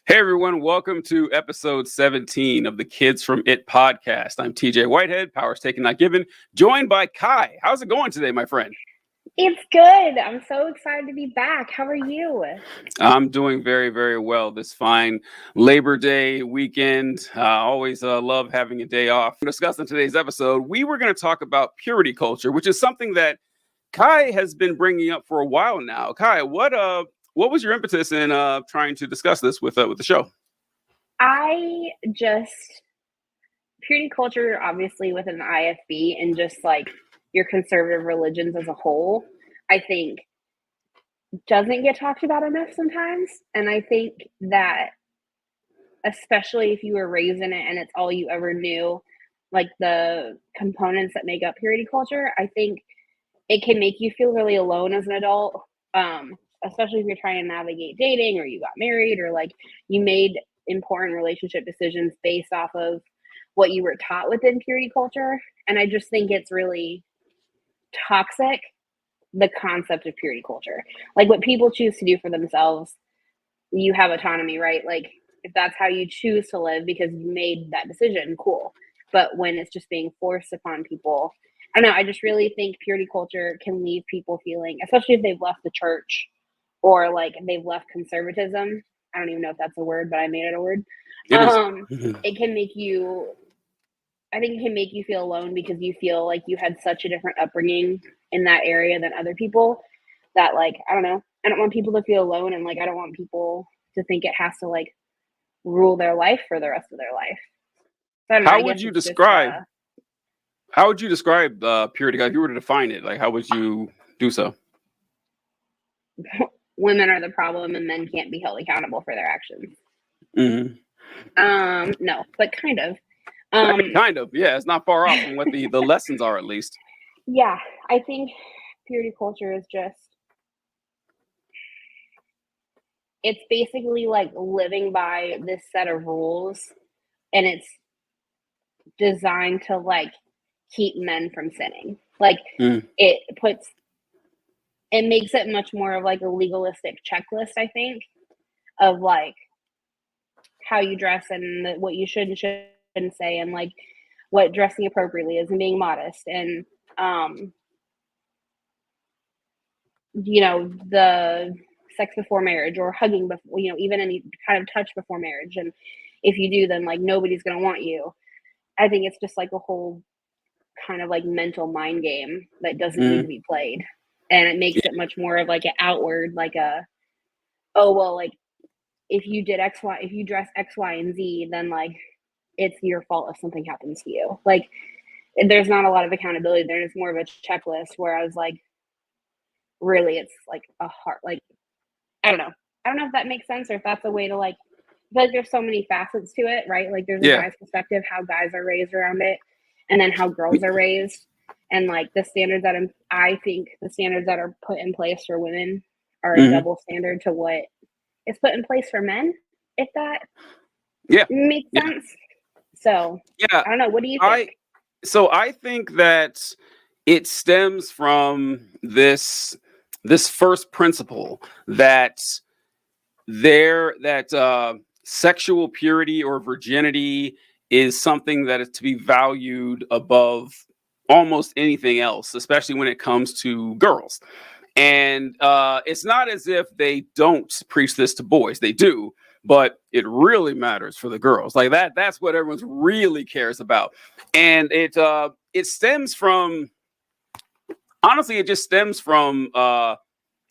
Hey everyone, welcome to episode 17 of the Kids from It podcast. I'm TJ Whitehead, Powers Taken Not Given, joined by Kai. How's it going today, my friend? It's good. I'm so excited to be back. How are you? I'm doing very, very well this fine Labor Day weekend. Always love having a day off. To discuss in today's episode, we were going to talk about purity culture, which is something that Kai has been bringing up for a while now. Kai, what was your impetus in trying to discuss this with the show? Purity culture, obviously within the IFB and just like your conservative religions as a whole, I think doesn't get talked about enough sometimes. And I think that especially if you were raised in it and it's all you ever knew, like the components that make up purity culture, I think it can make you feel really alone as an adult. Especially if you're trying to navigate dating or you got married or like you made important relationship decisions based off of what you were taught within purity culture. And I just think it's really toxic, the concept of purity culture. Like what people choose to do for themselves, you have autonomy, right? Like if that's how you choose to live because you made that decision, cool. But when it's just being forced upon people, I don't know, I just really think purity culture can leave people feeling, especially if they've left the church or like they've left conservatism. I don't even know if that's a word, but I made it a word. It can make you, I think it can make you feel alone because you feel like you had such a different upbringing in that area than other people that like, I don't know, I don't want people to feel alone and like, I don't want people to think it has to like rule their life for the rest of their life. So I don't know, How would you describe purity? If you were to define it, like how would you do so? Women are the problem and men can't be held accountable for their actions. No, but kind of. I mean, kind of, yeah. It's not far off from what the lessons are, at least. Yeah, I think purity culture is just, it's basically like living by this set of rules, and it's designed to like keep men from sinning. Like it makes it much more of like a legalistic checklist, I think, of like how you dress and what you should and shouldn't say and like what dressing appropriately is and being modest and you know, the sex before marriage or hugging before, you know, even any kind of touch before marriage. And if you do, then like nobody's gonna want you. I think it's just like a whole kind of like mental mind game that doesn't need to be played. And it makes it much more of like an outward, like oh, well, like if you did X, Y, if you dress X, Y, and Z, then like it's your fault if something happens to you. Like there's not a lot of accountability. There's more of a checklist, whereas like really it's like a heart, like, I don't know if that makes sense or if that's a way to like, I feel like there's so many facets to it, right? Like there's a guy's perspective, how guys are raised around it, and then how girls are raised. And like the standards that I think the standards that are put in place for women are a double standard to what is put in place for men, if that makes sense. So I don't know. What do you think? I think that it stems from this first principle that sexual purity or virginity is something that is to be valued above almost anything else, especially when it comes to girls. And it's not as if they don't preach this to boys. They do, but it really matters for the girls. Like that's what everyone really cares about. And it stems from, honestly, it just stems from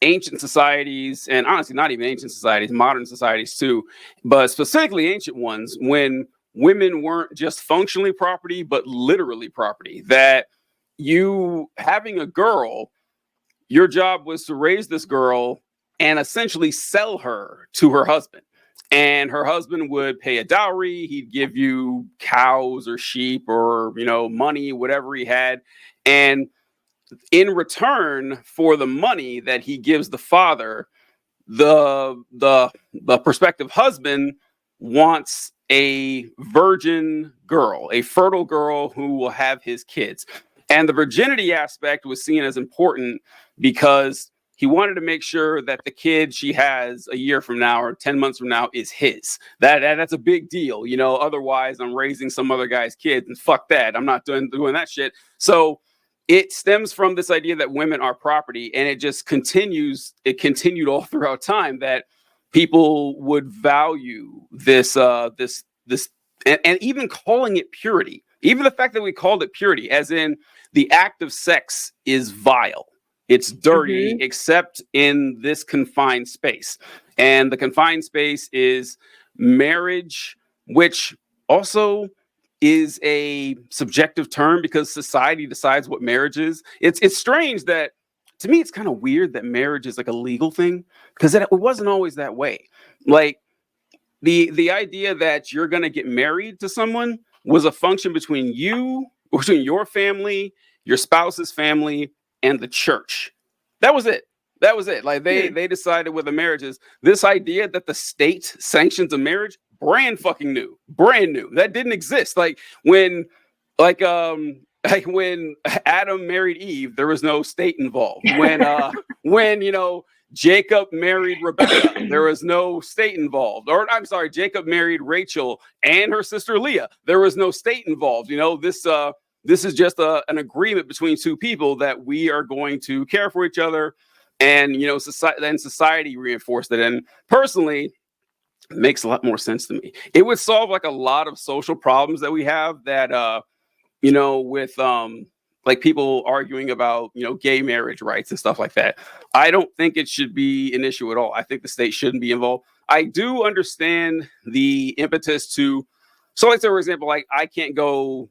ancient societies, and honestly, not even ancient societies, modern societies too, but specifically ancient ones, when women weren't just functionally property, but literally property. That you having a girl, your job was to raise this girl and essentially sell her to her husband. And her husband would pay a dowry. He'd give you cows or sheep or, you know, money, whatever he had. And in return for the money that he gives the father, the prospective husband wants a virgin girl, a fertile girl who will have his kids. And the virginity aspect was seen as important because he wanted to make sure that the kid she has a year from now or 10 months from now is his. That's a big deal, you know. Otherwise, I'm raising some other guy's kids, and fuck that. I'm not doing that shit. So it stems from this idea that women are property, and it just continues. It continued all throughout time that people would value this, and even calling it purity. Even the fact that we called it purity, as in the act of sex is vile. It's dirty, except in this confined space. And the confined space is marriage, which also is a subjective term because society decides what marriage is. It's strange that, to me, it's kind of weird that marriage is like a legal thing, because it wasn't always that way. Like the idea that you're going to get married to someone was a function between your family, your spouse's family, and the church. That was it. That was it. Like they decided with the marriages, this idea that the state sanctions a marriage, brand new. That didn't exist. Like when Adam married Eve, there was no state involved. When Jacob married Rebecca, there was no state involved. Or I'm sorry, Jacob married Rachel and her sister Leah. There was no state involved. This is just an agreement between two people that we are going to care for each other, and society reinforced it. And personally, it makes a lot more sense to me. It would solve like a lot of social problems that we have that with like people arguing about gay marriage rights and stuff like that. I don't think it should be an issue at all. I think the state shouldn't be involved. I do understand the impetus to, so like, for example, like I can't go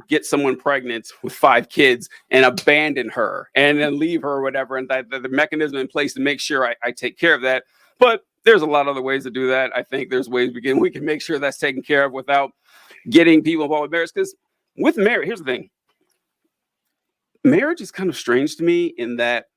get someone pregnant with 5 kids and abandon her and then leave her or whatever, and that the mechanism in place to make sure I take care of that. But there's a lot of other ways to do that. I think there's ways we can make sure that's taken care of without getting people involved with marriage. Because with marriage, here's the thing. Marriage is kind of strange to me in that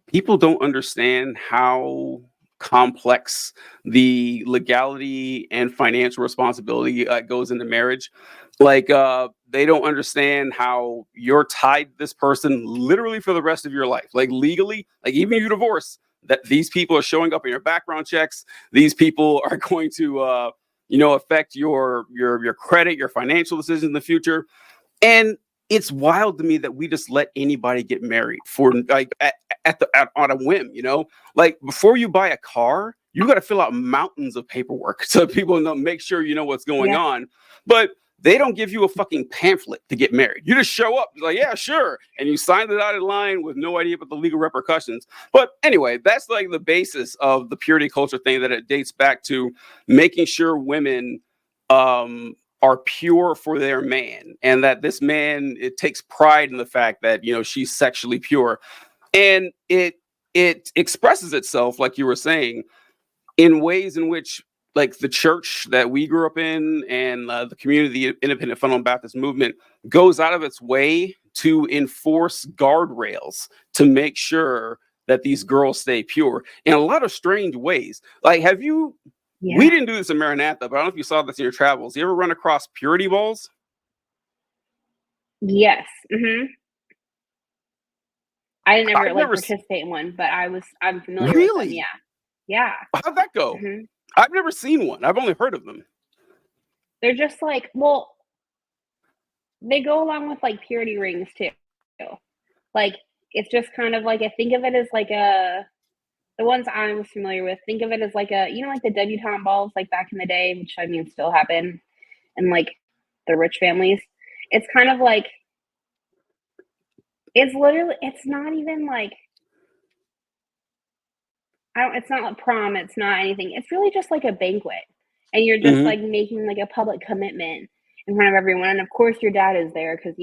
people don't understand how complex the legality and financial responsibility goes into marriage. Like they don't understand how you're tied to this person literally for the rest of your life. Like legally, like even if you divorce, that these people are showing up in your background checks. These people are going to affect your credit, your financial decisions in the future. And it's wild to me that we just let anybody get married for like on a whim, like before you buy a car, you got to fill out mountains of paperwork so people make sure you know what's going on. But they don't give you a fucking pamphlet to get married. You just show up like, yeah, sure. And you sign the dotted line with no idea about the legal repercussions. But anyway, that's like the basis of the purity culture thing, that it dates back to making sure women are pure for their man, and that this man, it takes pride in the fact that she's sexually pure, and it expresses itself, like you were saying, in ways in which, like the church that we grew up in and the community, the independent fundamental Baptist movement, goes out of its way to enforce guardrails to make sure that these girls stay pure in a lot of strange ways. Like, have you? Yeah. We didn't do this in Maranatha, but I don't know if you saw this in your travels. You ever run across purity balls? Yes. Mm-hmm. I didn't ever participate in one, but I'm familiar with them. Yeah. Yeah. How'd that go? Mm-hmm. I've never seen one. I've only heard of them. They're just like, well, they go along with like purity rings too. Like, it's just kind of like, I think of it as like the ones I was familiar with, think of it as like like the debutante balls, like back in the day, which I mean still happen, and like the rich families. It's kind of like, it's not even like, it's not like prom, it's not anything. It's really just like a banquet, and you're just like making like a public commitment in front of everyone. And of course your dad is there, because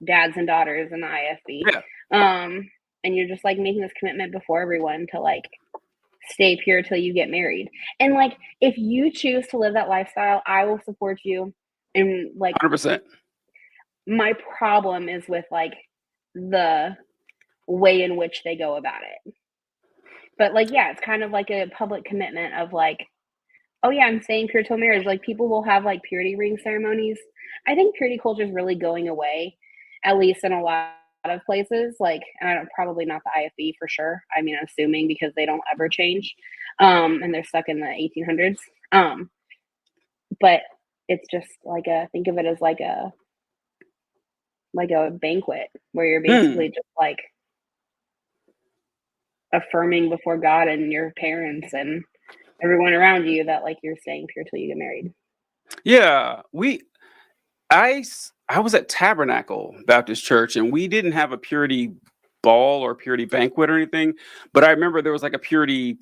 dads and daughters in the IFB. Yeah. And you're just like making this commitment before everyone to like stay pure till you get married. And like, if you choose to live that lifestyle, I will support you. And like 100%. My problem is with like the way in which they go about it. But like, yeah, it's kind of like a public commitment of like, oh yeah, I'm staying pure till marriage. Like, people will have like purity ring ceremonies. I think purity culture is really going away, at least in a lot of places, like, and I don't, probably not the IFB for sure. I mean, I'm assuming because they don't ever change, and they're stuck in the 1800s. But it's just like a, think of it as like a banquet where you're Hmm. basically just like affirming before God and your parents and everyone around you that like you're staying pure till you get married. Yeah, I was at Tabernacle Baptist Church, and we didn't have a purity ball or purity banquet or anything, but I remember there was like a purity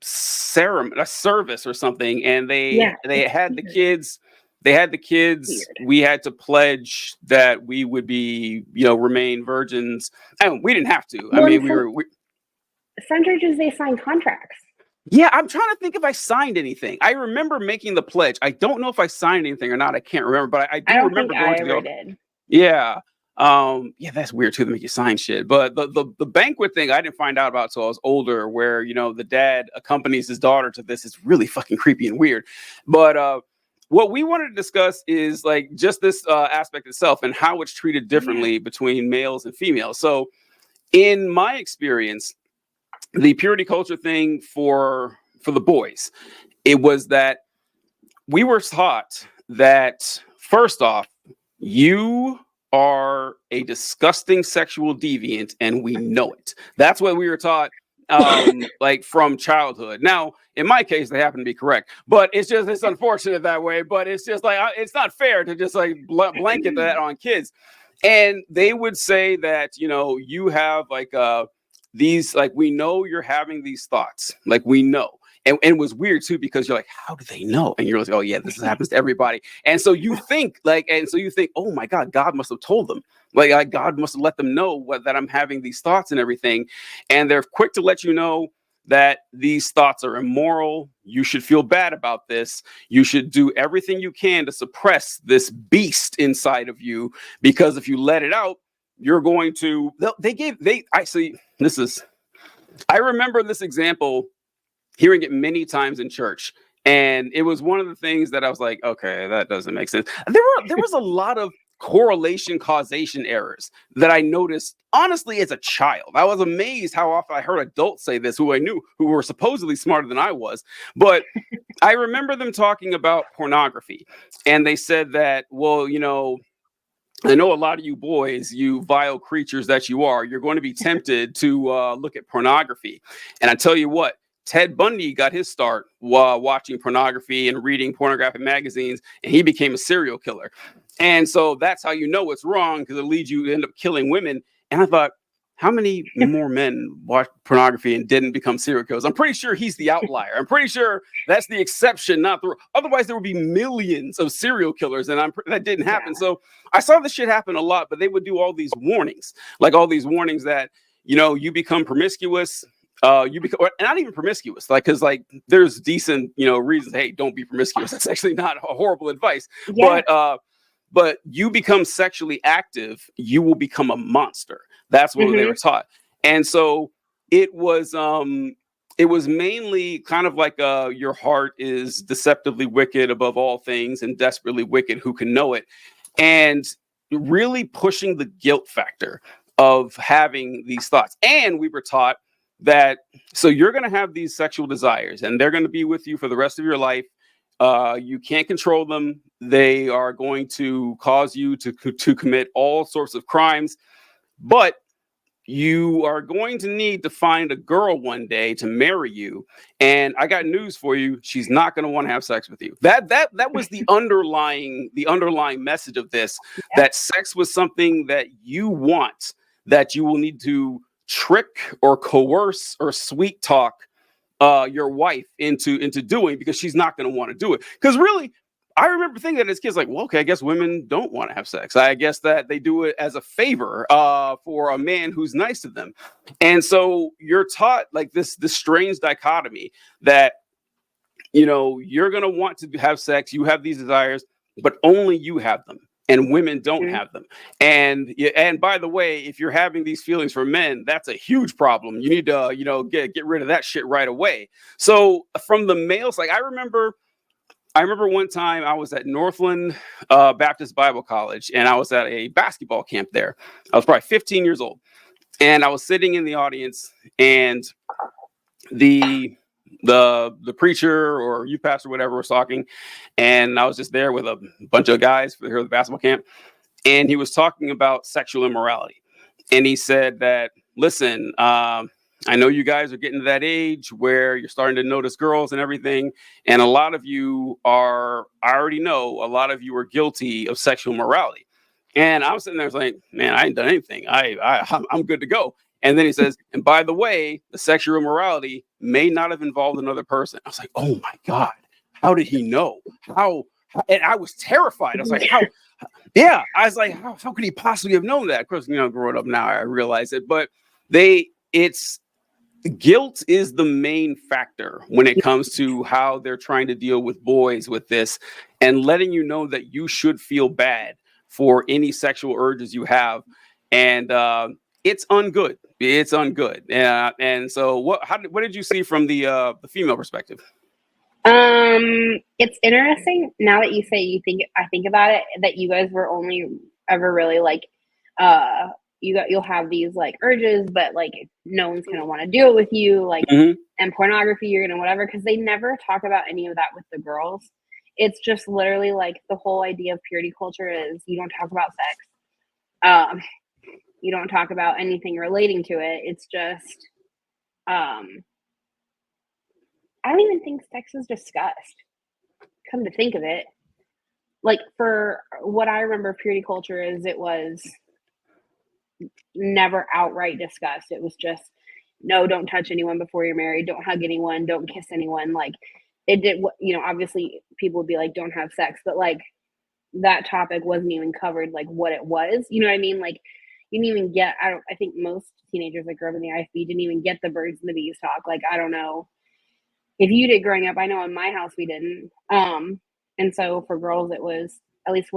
ceremony, a service or something, and Yeah, they it's had the weird. kids. They had the kids. Weird. We had to pledge that we would be, remain virgins. And we didn't have to. I Well, mean, and we were. some churches they sign contracts. Yeah, I'm trying to think if I signed anything. I remember making the pledge. I don't know if I signed anything or not. I can't remember, but I I do don't think remember going I to the ever altar. did. Yeah. Yeah, that's weird too to make you sign shit. But the banquet thing I didn't find out about till I was older, where the dad accompanies his daughter to this. It's really fucking creepy and weird. But what we wanted to discuss is like just this aspect itself and how it's treated Yeah. differently between males and females. So in my experience, the purity culture thing for the boys, it was that we were taught that first off, you are a disgusting sexual deviant and we know it. That's what we were taught like from childhood. Now, in my case, they happen to be correct, but it's unfortunate that way. But it's just like it's not fair to just like blanket that on kids. And they would say that you have like these, like, we know you're having these thoughts, like we know. And it was weird too because you're like, how do they know? And you're like, oh yeah, this happens to everybody. And so you think oh my God, God must have told them. Like God must have let them know that I'm having these thoughts and everything. And they're quick to let you know that these thoughts are immoral. You should feel bad about this. You should do everything you can to suppress this beast inside of you, because if you let it out, you're going to. I see. I remember this example, hearing it many times in church. And it was one of the things that I was like, okay, that doesn't make sense. There was a lot of correlation causation errors that I noticed honestly as a child. I was amazed how often I heard adults say this who I knew, who were supposedly smarter than I was. But I remember them talking about pornography, and they said that, well, I know a lot of you boys, you vile creatures that you are, you're going to be tempted to look at pornography. And I tell you what, Ted Bundy got his start while watching pornography and reading pornographic magazines, and he became a serial killer. And so that's how you know it's wrong, because it leads you to end up killing women. And I thought, how many more men watched pornography and didn't become serial killers? I'm pretty sure he's the outlier. I'm pretty sure that's the exception, not the. Otherwise, there would be millions of serial killers, and that didn't happen. Yeah. So I saw this shit happen a lot, but they would do all these warnings, like all these warnings that you become promiscuous. You become, or not even promiscuous, like, because like there's decent reasons. Hey, don't be promiscuous. That's actually not a horrible advice, Yeah. but you become sexually active, you will become a monster. That's what they were taught. And so it was mainly kind of like your heart is deceptively wicked above all things and desperately wicked, who can know it? And really pushing the guilt factor of having these thoughts. And we were taught that, so you're going to have these sexual desires and they're going to be with you for the rest of your life. You can't control them. They are going to cause you to commit all sorts of crimes, but you are going to need to find a girl one day to marry you. And I got news for you: she's not going to want to have sex with you. That was the underlying message of this. Yeah. That sex was something that you want, that you will need to trick or coerce or sweet talk your wife into doing, because she's not going to want to do it. Because really, I remember thinking that as kids, like, well, okay, I guess women don't want to have sex. I guess that they do it as a favor for a man who's nice to them. And so you're taught like this strange dichotomy that you're going to want to have sex, you have these desires, but only you have them, and women don't have them. And by the way, if you're having these feelings for men, that's a huge problem. You need to get rid of that shit right away. So from the males, like, I remember I remember one time I was at Northland Baptist Bible College, and I was at a basketball camp there. I was probably 15 years old, and I was sitting in the audience, and the the preacher or youth pastor, whatever, was talking, and I was just there with a bunch of guys for the basketball camp, and he was talking about sexual immorality, and he said that, listen, I know you guys are getting to that age where you're starting to notice girls and everything, and a lot of you are, I already know, a lot of you are guilty of sexual morality. And I'm sitting there like, man, I ain't done anything. I'm good to go. And then he says, and by the way, the sexual immorality may not have involved another person. I was like, oh my God, how did he know? How? And I was terrified. I was like, how? Yeah, I was like, how could he possibly have known that? Of course, growing up now, I realize it. But it's guilt is the main factor when it comes to how they're trying to deal with boys with this, and letting you know that you should feel bad for any sexual urges you have. And it's ungood. It's ungood. And so what did you see from the female perspective? It's interesting now that you say I think about it, that you guys were only ever really like, you'll have these like urges, but like no one's gonna want to do it with you, like, Mm-hmm. and pornography, you're gonna whatever, because they never talk about any of that with the girls. It's just literally like the whole idea of purity culture is you don't talk about sex. You don't talk about anything relating to it. It's just, I don't even think sex is discussed. Come to think of it, like for what I remember, purity culture is it was never outright discussed. It was just, no, don't touch anyone before you're married. Don't hug anyone. Don't kiss anyone. Like it did, obviously people would be like, don't have sex, but like that topic wasn't even covered, like what it was. You know what I mean? Like you didn't even get, I think most teenagers that grew up in the IFB didn't even get the birds and the bees talk. Like, I don't know if you did growing up. I know in my house we didn't. And so for girls, it was, at least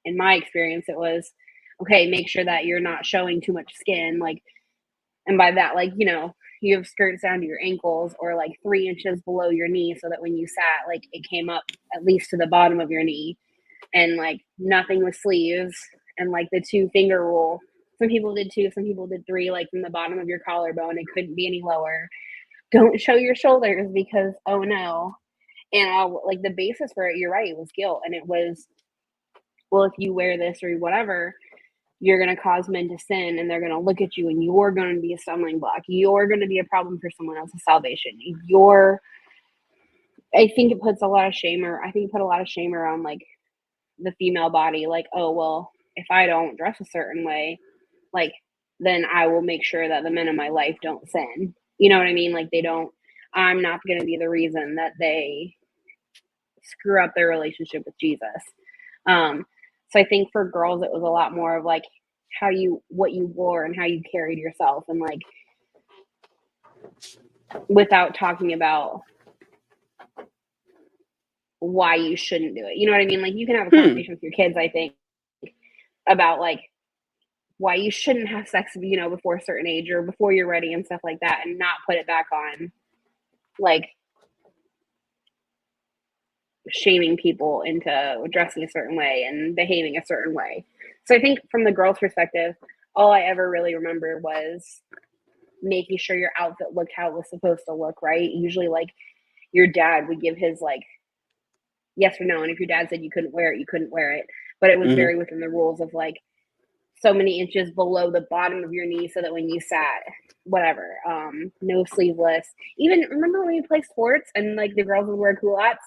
in my experience, it was, okay, make sure that you're not showing too much skin. Like, and by that, like, you have skirts down to your ankles or like 3 inches below your knee so that when you sat, like it came up at least to the bottom of your knee, and like nothing with sleeves, and like the 2-finger rule. Some people did 2, some people did 3, like from the bottom of your collarbone. It couldn't be any lower. Don't show your shoulders because, oh no. And like the basis for it, you're right, it was guilt. And it was, well, if you wear this or whatever, you're going to cause men to sin, and they're going to look at you, and you're going to be a stumbling block. You're going to be a problem for someone else's salvation. I think it puts a lot of shame, or I think it put a lot of shame around like the female body. Like, oh, well, if I don't dress a certain way, like, then I will make sure that the men in my life don't sin. You know what I mean? Like I'm not going to be the reason that they screw up their relationship with Jesus. So I think for girls, it was a lot more of like what you wore and how you carried yourself, and like without talking about why you shouldn't do it. You know what I mean? Like you can have a conversation with your kids, I think, about like why you shouldn't have sex, before a certain age or before you're ready and stuff like that, and not put it back on like shaming people into dressing a certain way and behaving a certain way. So I think from the girl's perspective, all I ever really remember was making sure your outfit looked how it was supposed to look, right? Usually like your dad would give his like yes or no, and if your dad said you couldn't wear it, you couldn't wear it. But it was Mm-hmm. very within the rules of like so many inches below the bottom of your knee so that when you sat, whatever, no sleeveless. Even remember when we played sports and like the girls would wear culottes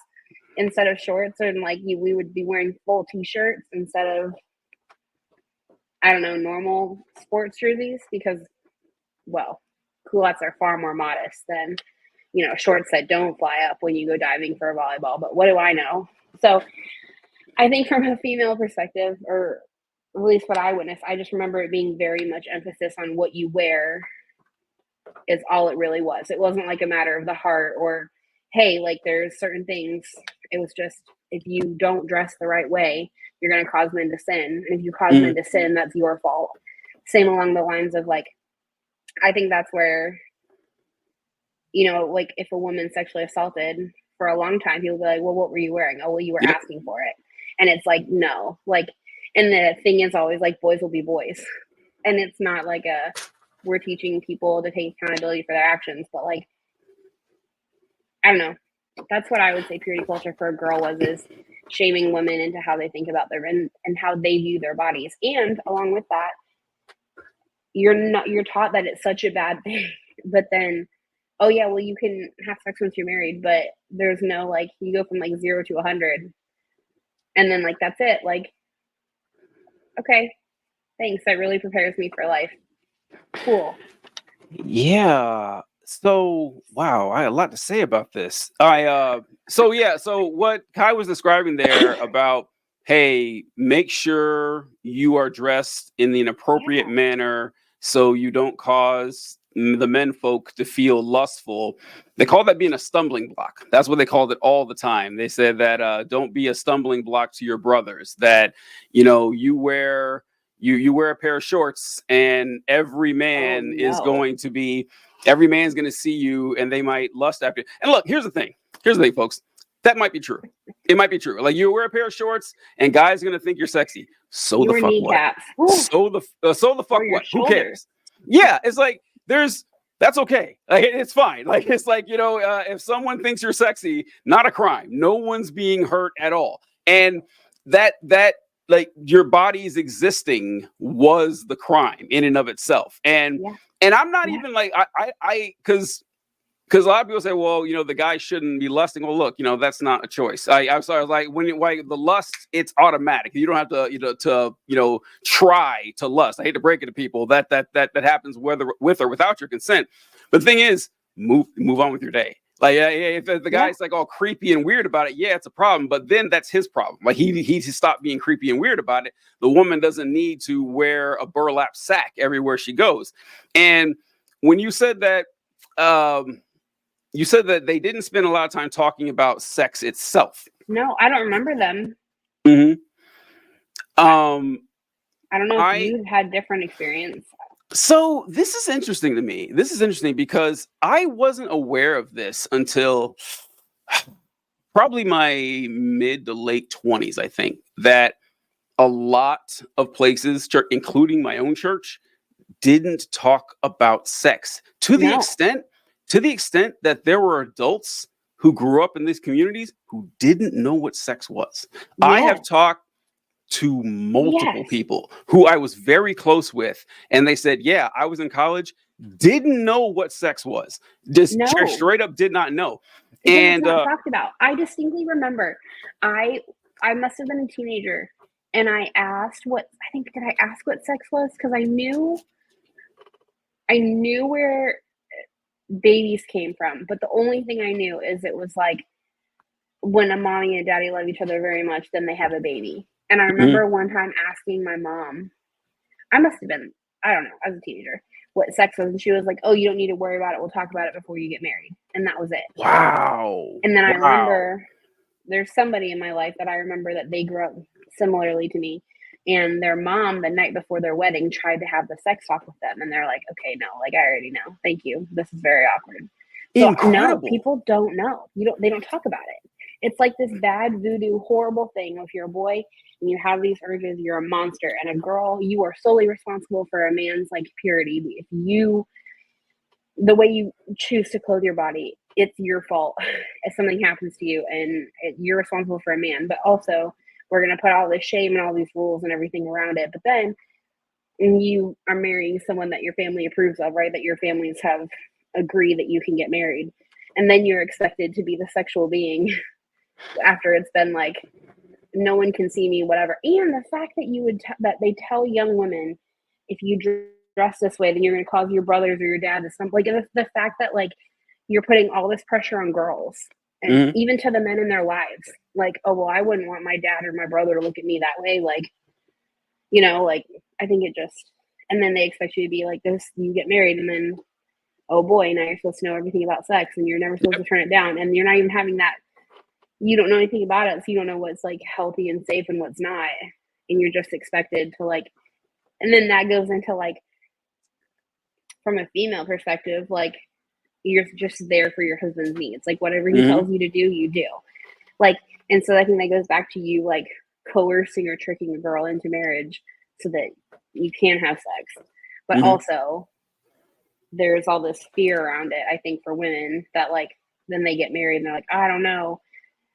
instead of shorts, and like we would be wearing full t-shirts instead of, I don't know, normal sports jerseys, because, well, culottes are far more modest than, shorts that don't fly up when you go diving for a volleyball. But what do I know? So I think from a female perspective, or at least what I witnessed, I just remember it being very much emphasis on what you wear is all it really was. It wasn't like a matter of the heart or, hey, like there's certain things. It was just, if you don't dress the right way, you're going to cause men to sin. And if you cause men to sin, that's your fault. Same along the lines of like, I think that's where, like if a woman's sexually assaulted, for a long time, people be like, well, what were you wearing? Oh, well, you were Yep. asking for it. And it's like, no, like, and the thing is always like, boys will be boys. And it's not like we're teaching people to take accountability for their actions, but like, I don't know. That's what I would say purity culture for a girl is shaming women into how they think about and how they view their bodies. And along with that, you're taught that it's such a bad thing, but then, oh yeah, well, you can have sex once you're married, but there's no, like, you go from like 0 to 100 and then like that's it. Like, okay, thanks, that really prepares me for life. Cool. Yeah. So wow, I had a lot to say about this. So what Kai was describing there about, hey, make sure you are dressed in the inappropriate Yeah. manner so you don't cause the men folk to feel lustful. They call that being a stumbling block. That's what they called it all the time. They said that don't be a stumbling block to your brothers, that you wear you wear a pair of shorts and every man is going to be every man's going to see you and they might lust after you. And look, here's the thing, folks, that might be true. It might be true. Like, you wear a pair of shorts and guys are going to think you're sexy. So the fuck what? So the fuck what? Who cares? Yeah, it's like that's okay. Like, it's fine. Like, it's like, if someone thinks you're sexy, not a crime. No one's being hurt at all. And that like, your body's existing was the crime in and of itself. And I'm not even like, I because a lot of people say, well, the guy shouldn't be lusting. Well, look, that's not a choice. I'm sorry, like, when the lust, it's automatic. You don't have to try to lust. I hate to break it to people that happens whether with or without your consent. But the thing is, move on with your day. Like, if the guy's like all creepy and weird about it, yeah, it's a problem. But then that's his problem. Like, he stopped being creepy and weird about it. The woman doesn't need to wear a burlap sack everywhere she goes. And when you said that, they didn't spend a lot of time talking about sex itself. No, I don't remember them. Mm-hmm. I don't know if you had different experience. So this is interesting to me. This is interesting because I wasn't aware of this until probably my mid to late 20s, I think, that a lot of places, including my own church, didn't talk about sex to the extent that there were adults who grew up in these communities who didn't know what sex was. I have talked to multiple people who I was very close with, and they said, yeah, I was in college, didn't know what sex was. Just straight up did not know. And it's not talked about. I distinctly remember I must have been a teenager, and I asked did I ask what sex was? Because I knew where babies came from, but the only thing I knew is it was like, when a mommy and daddy love each other very much, then they have a baby. And I remember one time asking my mom, I must have been, I don't know, as a teenager, what sex was. And she was like, oh, you don't need to worry about it. We'll talk about it before you get married. And that was it. Wow. And then I remember there's somebody in my life that I remember that they grew up similarly to me. And their mom, the night before their wedding, tried to have the sex talk with them. And they're like, okay, no, like, I already know. Thank you. This is very awkward. So no, people don't know. They don't talk about it. It's like this bad voodoo, horrible thing. If you're a boy and you have these urges, you're a monster. And a girl, you are solely responsible for a man's like purity. The way you choose to clothe your body, it's your fault if something happens to you, and you're responsible for a man. But also, we're going to put all this shame and all these rules and everything around it. But then you are marrying someone that your family approves of, right? That your families have agreed that you can get married. And then you're expected to be the sexual being after it's been like, no one can see me, whatever. And the fact that that they tell young women, if you dress this way, then you're going to cause your brothers or your dad to something. Like, the fact that like you're putting all this pressure on girls, and even to the men in their lives, like, oh well, I wouldn't want my dad or my brother to look at me that way. Like, like, I think it just, and then they expect you to be like this. You get married, and then, oh boy, now you're supposed to know everything about sex, and you're never supposed to turn it down, and you're not even having that. You don't know anything about it, so you don't know what's like healthy and safe and what's not, and you're just expected to like. And then that goes into like, from a female perspective, like, you're just there for your husband's needs. Like whatever he tells you to do, you do. Like, and so I think that goes back to you like coercing or tricking a girl into marriage so that you can have sex. But also there's all this fear around it, I think, for women that like then they get married and they're like, I don't know.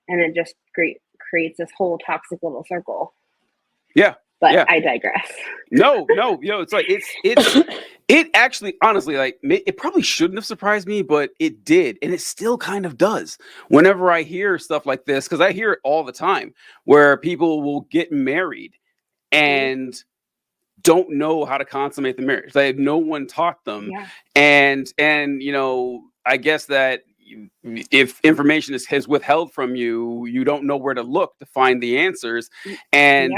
And it just creates this whole toxic little circle. Yeah. But I digress. No, it's like it actually, honestly, like it probably shouldn't have surprised me, but it did, and it still kind of does. Whenever I hear stuff like this, because I hear it all the time, where people will get married and don't know how to consummate the marriage. Like no one taught them, and I guess that if information is withheld from you, you don't know where to look to find the answers, and.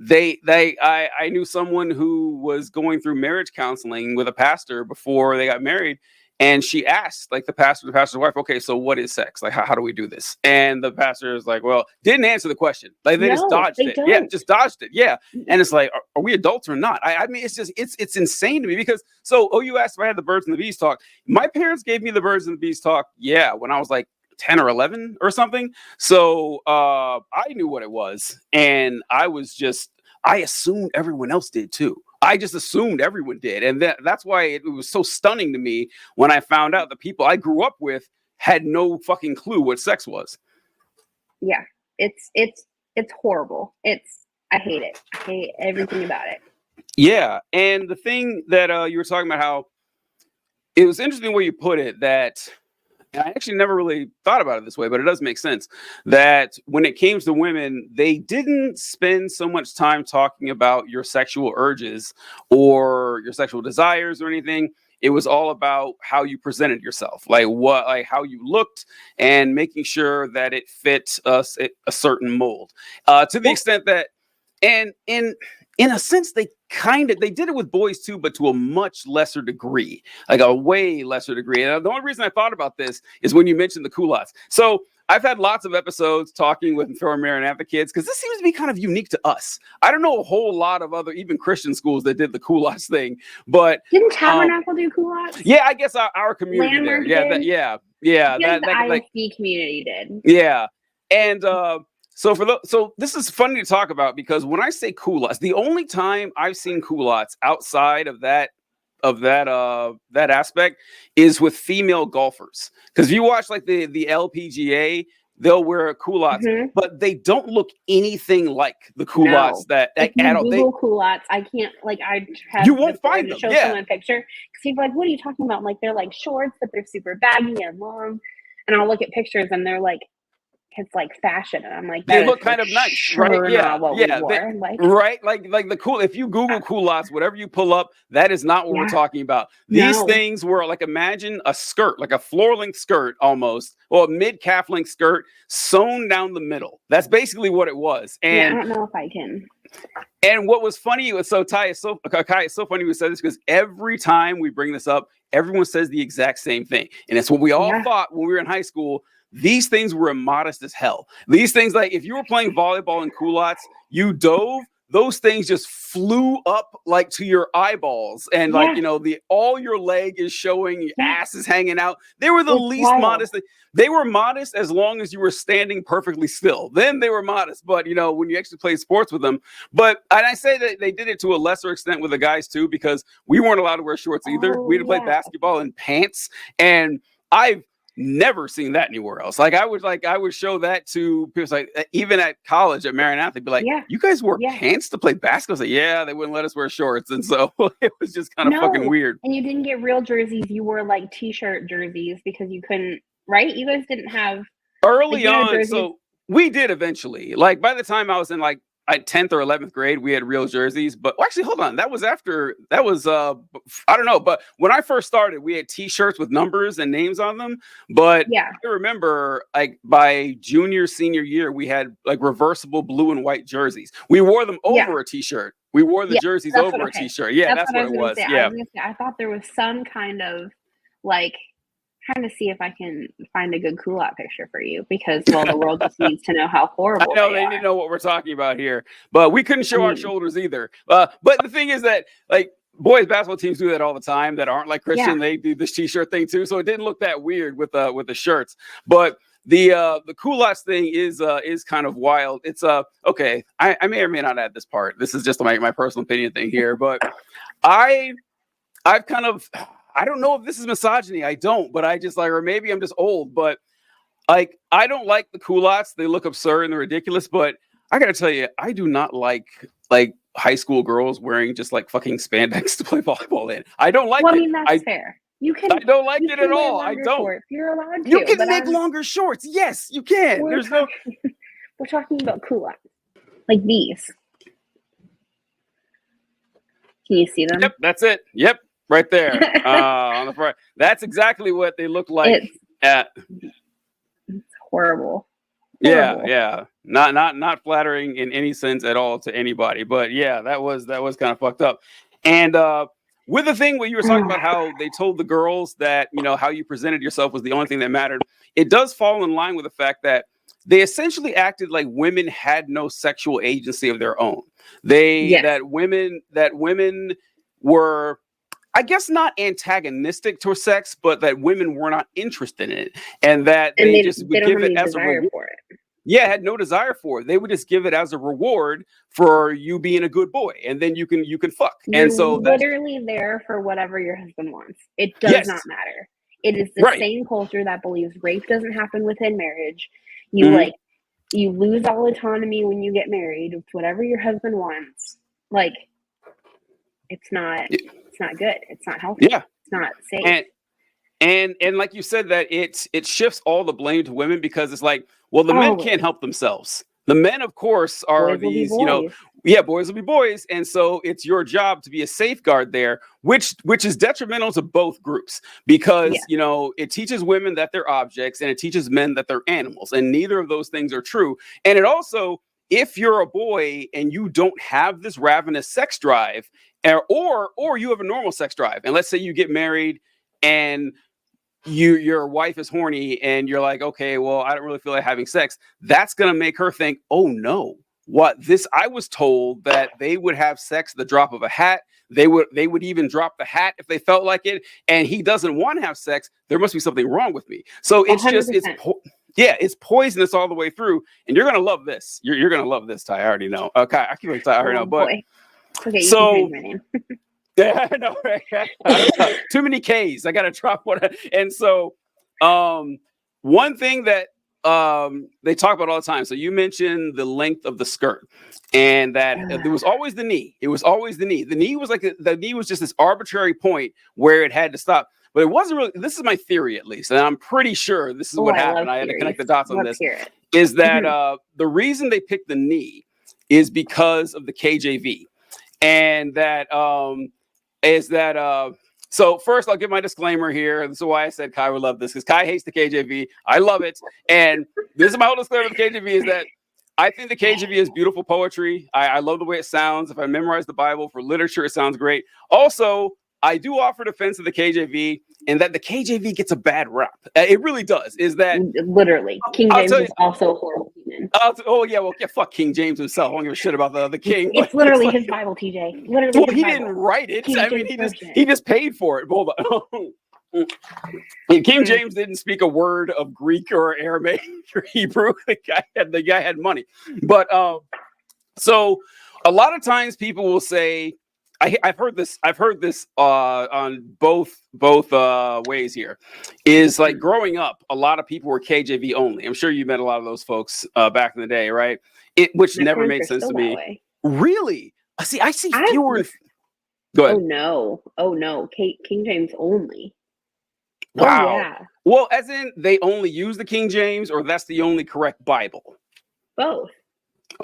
I knew someone who was going through marriage counseling with a pastor before they got married. And she asked like the pastor's wife, okay, so what is sex? Like, how do we do this? And the pastor is like, well, didn't answer the question. Like they just dodged it. Don't. Yeah, just dodged it. Yeah. And it's like, are we adults or not? I mean, it's insane to me because you asked if I had the birds and the bees talk. My parents gave me the birds and the bees talk. Yeah. When I was like 10 or 11 or something. So I knew what it was. And I assumed everyone else did too. I just assumed everyone did. And that's why it was so stunning to me when I found out the people I grew up with had no fucking clue what sex was. Yeah. It's horrible. I hate it. I hate everything about it. Yeah. And the thing that you were talking about, how it was interesting where you put it, that and I actually never really thought about it this way, but it does make sense that when it came to women, they didn't spend so much time talking about your sexual urges or your sexual desires or anything. It was all about how you presented yourself, like how you looked, and making sure that it fit a certain mold. To the extent that, and in a sense, they did it with boys too, but to a much lesser degree, like a way lesser degree. And the only reason I thought about this is when you mentioned the culottes. So I've had lots of episodes talking with Thor and Maranatha kids, because this seems to be kind of unique to us. I don't know a whole lot of other, even Christian schools that did the culottes thing, but didn't Tabernacle do culottes? Yeah, I guess our community Landmark did. Yeah. The IFB community did. Yeah, and so this is funny to talk about, because when I say culottes, the only time I've seen culottes outside of that aspect is with female golfers. Because if you watch like the LPGA, they'll wear culottes, but they don't look anything like the culottes that if you Google culottes, I can't you won't find them. Show someone a picture because people are like, what are you talking about? I'm like, they're like shorts, but they're super baggy and long. And I'll look at pictures and they're like, it's like fashion, and I'm like, they look kind of nice, right? Yeah, right. Like the cool. If you Google culottes, whatever you pull up, that is not what we're talking about. These things were like, imagine a skirt, like a floor-length skirt, almost, or a mid-calf length skirt sewn down the middle. That's basically what it was. And I don't know if I can. And what was funny was, Kai is so funny we said this, because every time we bring this up, everyone says the exact same thing, and it's what we all thought when we were in high school. These things were immodest as hell. These things, like if you were playing volleyball in culottes, you dove, those things just flew up like to your eyeballs, and like all your leg is showing, your ass is hanging out. They were the least modest. They were modest as long as you were standing perfectly still. Then they were modest, but when you actually play sports with them. And I say that they did it to a lesser extent with the guys too, because we weren't allowed to wear shorts either. We had to play basketball in pants, and I've never seen that anywhere else. Like I would show that to people, like even at college at Maranatha, they'd be like, you guys wore pants to play basketball? I was like, yeah, they wouldn't let us wear shorts. And so it was just kind of fucking weird. And you didn't get real jerseys. You wore like t-shirt jerseys because you couldn't, right? You guys didn't have early on. So we did eventually. Like by the time I was in like 10th or 11th grade, we had real jerseys. But actually, hold on. I don't know. But when I first started, we had t-shirts with numbers and names on them. But I remember like by senior year, we had like reversible blue and white jerseys. We wore them over a t-shirt. We wore the jerseys over a t-shirt. Yeah, that's what it was. I thought there was some kind of like, trying to see if I can find a good culotte picture for you, because the world just needs to know how horrible. I know they need to know what we're talking about here, but we couldn't show our shoulders either. But the thing is that like boys basketball teams do that all the time that aren't like Christian. Yeah. They do this t-shirt thing too, so it didn't look that weird with the shirts. But the culottes thing is kind of wild. It's okay. I may or may not add this part. This is just my personal opinion thing here, but I've kind of, I don't know if this is misogyny. I don't, but I just like, or maybe I'm just old, but like, I don't like the culottes. They look absurd and they're ridiculous, but I gotta tell you, I do not like high school girls wearing just like fucking spandex to play volleyball in. I don't like Well, it. I mean, that's fair. You can. I don't like You it can at wear all. I longer don't. shorts. You're allowed to. You can but make longer shorts. Yes, you can. We're talking about culottes, like these. Can you see them? Yep, that's it. Yep, right there on the front. That's exactly what they look like. It's horrible. Yeah. Not flattering in any sense at all to anybody. But yeah, that was kind of fucked up. And with the thing where you were talking about how they told the girls that, you know, how you presented yourself was the only thing that mattered, it does fall in line with the fact that they essentially acted like women had no sexual agency of their own. That women were, I guess, not antagonistic to sex, but that women were not interested in it, and that they just would give it as a reward for it. Yeah, had no desire for it. They would just give it as a reward for you being a good boy, and then you can fuck. You're and so literally there for whatever your husband wants. It does not matter. It is the same culture that believes rape doesn't happen within marriage. You you lose all autonomy when you get married. It's whatever your husband wants. Like, it's not good. It's not healthy. Yeah, it's not safe. And like you said, that it shifts all the blame to women, because it's like, well, the men can't help themselves. The men, of course, are these, you know, boys will be boys. And so it's your job to be a safeguard there, which is detrimental to both groups, because, you know, it teaches women that they're objects and it teaches men that they're animals. And neither of those things are true. And it also, if you're a boy and you don't have this ravenous sex drive, or you have a normal sex drive, and let's say you get married and your wife is horny and you're like, okay, well, I don't really feel like having sex. That's going to make her think, oh no, I was told that they would have sex at the drop of a hat. They would even drop the hat if they felt like it. And he doesn't want to have sex. There must be something wrong with me. So it's 100%. It's poisonous all the way through. And you're going to love this. You're going to love this, Ty. I already know. Okay. I keep like Ty. I already know. But okay, you can change my name. Yeah, I know, right? Too many K's. I gotta drop one. And so, one thing that they talk about all the time. So you mentioned the length of the skirt, and that there was always the knee. It was always the knee. The knee was like the knee was just this arbitrary point where it had to stop. But it wasn't really. This is my theory, at least, and I'm pretty sure this is what happened. I had to connect the dots on this. Is that the reason they picked the knee is because of the KJV, and that so first I'll give my disclaimer here. This is why I said Kai would love this, because Kai hates the KJV. I love it. And this is my whole disclaimer of the KJV, is that I think the KJV is beautiful poetry. I love the way it sounds. If I memorize the Bible for literature, it sounds great. Also, I do offer defense of the KJV, and that the KJV gets a bad rap. It really does. Is that literally King James is also a horrible human. Fuck King James himself. I don't give a shit about the king. It's literally his Bible, TJ. Literally, well, he didn't write it. I mean, he just paid for it. Hold on. King James didn't speak a word of Greek or Aramaic or Hebrew. The guy had money. But so a lot of times people will say, I've heard this on both ways here, is like growing up, a lot of people were KJV only. I'm sure you met a lot of those folks back in the day, right? Which never made sense to me. Really? I see fewer. Go ahead. Oh no, King James only. Wow. Oh, yeah. Well, as in they only use the King James, or that's the only correct Bible? Both.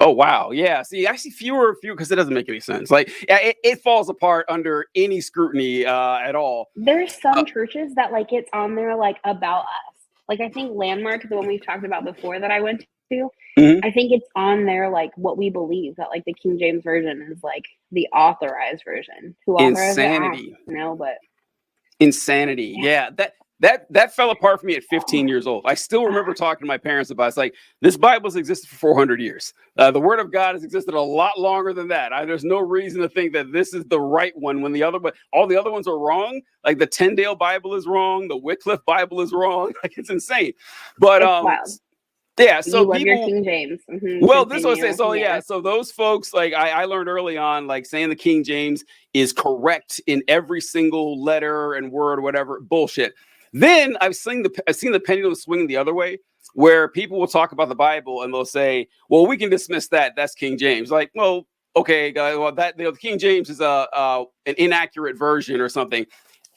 Oh, wow. Yeah. See, I see fewer because it doesn't make any sense. Like, it falls apart under any scrutiny at all. There's some churches that like it's on there like about us. Like, I think Landmark, the one we've talked about before that I went to, I think it's on there like what we believe, that like the King James version is like the authorized version. Who authorized Insanity. it? No, but insanity. Yeah. that fell apart for me at 15 years old. I still remember talking to my parents about it. It's like, this Bible's existed for 400 years. The Word of God has existed a lot longer than that. There's no reason to think that this is the right one when all the other ones are wrong. Like the Tyndale Bible is wrong, the Wycliffe Bible is wrong. Like, it's insane. But It's wild. yeah, so you love people, your King James. well, this was Continue. so yeah. So those folks, like I learned early on, like saying the King James is correct in every single letter and word, whatever, bullshit. Then I've seen the pendulum swing the other way, where people will talk about the Bible and they'll say, "Well, we can dismiss that. That's King James." Like, well, okay, well, that the King James is an inaccurate version or something.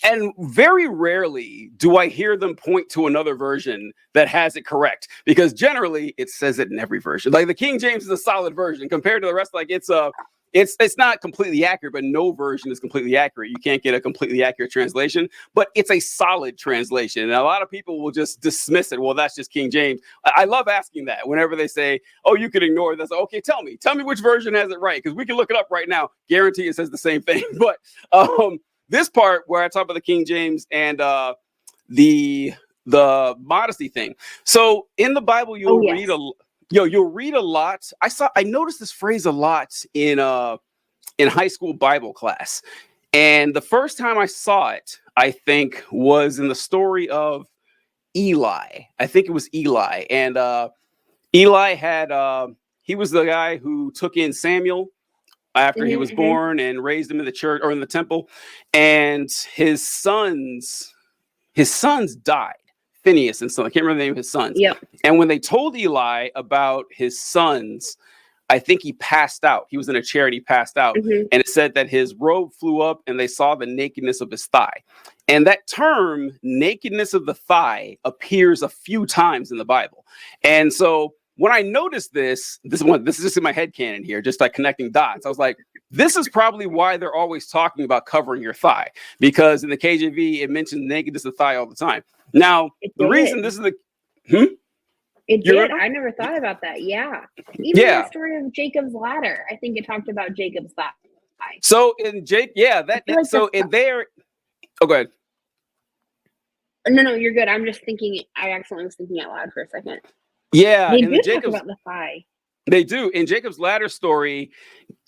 And very rarely do I hear them point to another version that has it correct, because generally it says it in every version. Like the King James is a solid version compared to the rest. Like it's not completely accurate, but no version is completely accurate. You can't get a completely accurate translation, but it's a solid translation. And a lot of people will just dismiss it. Well, that's just King James. I love asking that whenever they say, "Oh, you could ignore this." Okay, tell me which version has it right, because we can look it up right now. Guarantee it says the same thing. But this part where I talk about the King James and the modesty thing. So in the Bible, you'll read a lot. I noticed this phrase a lot in high school Bible class. And the first time I saw it, I think, was in the story of Eli. I think it was Eli. And Eli had he was the guy who took in Samuel after he was born and raised him in the church or in the temple, and his sons died. Phineas and son. I can't remember the name of his sons. Yep. And when they told Eli about his sons, I think he passed out. He was in a chair and he passed out. And it said that his robe flew up and they saw the nakedness of his thigh. And that term, nakedness of the thigh, appears a few times in the Bible. And so when I noticed this is just in my head canon here, just like connecting dots. I was like, this is probably why they're always talking about covering your thigh, because in the KJV, it mentions nakedness of the thigh all the time. Now, the reason this is the... It did. I never thought about that. Yeah. Even the story of Jacob's ladder, I think it talked about Jacob's thigh. So in Jake, oh, go ahead. No, you're good. I'm just thinking, I accidentally was thinking out loud for a second. Yeah. They do talk about the thigh. They do. In Jacob's ladder story,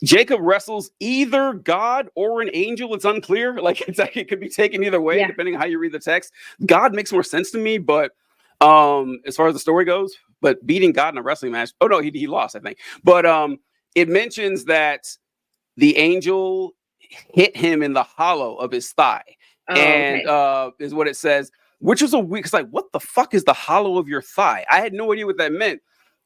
Jacob wrestles either God or an angel. It's unclear. Like it could be taken either way, depending on how you read the text. God makes more sense to me, but as far as the story goes, but beating God in a wrestling match. Oh no, he lost, I think. But it mentions that the angel hit him in the hollow of his thigh. Is what it says, which was a weird. It's like, what the fuck is the hollow of your thigh? I had no idea what that meant.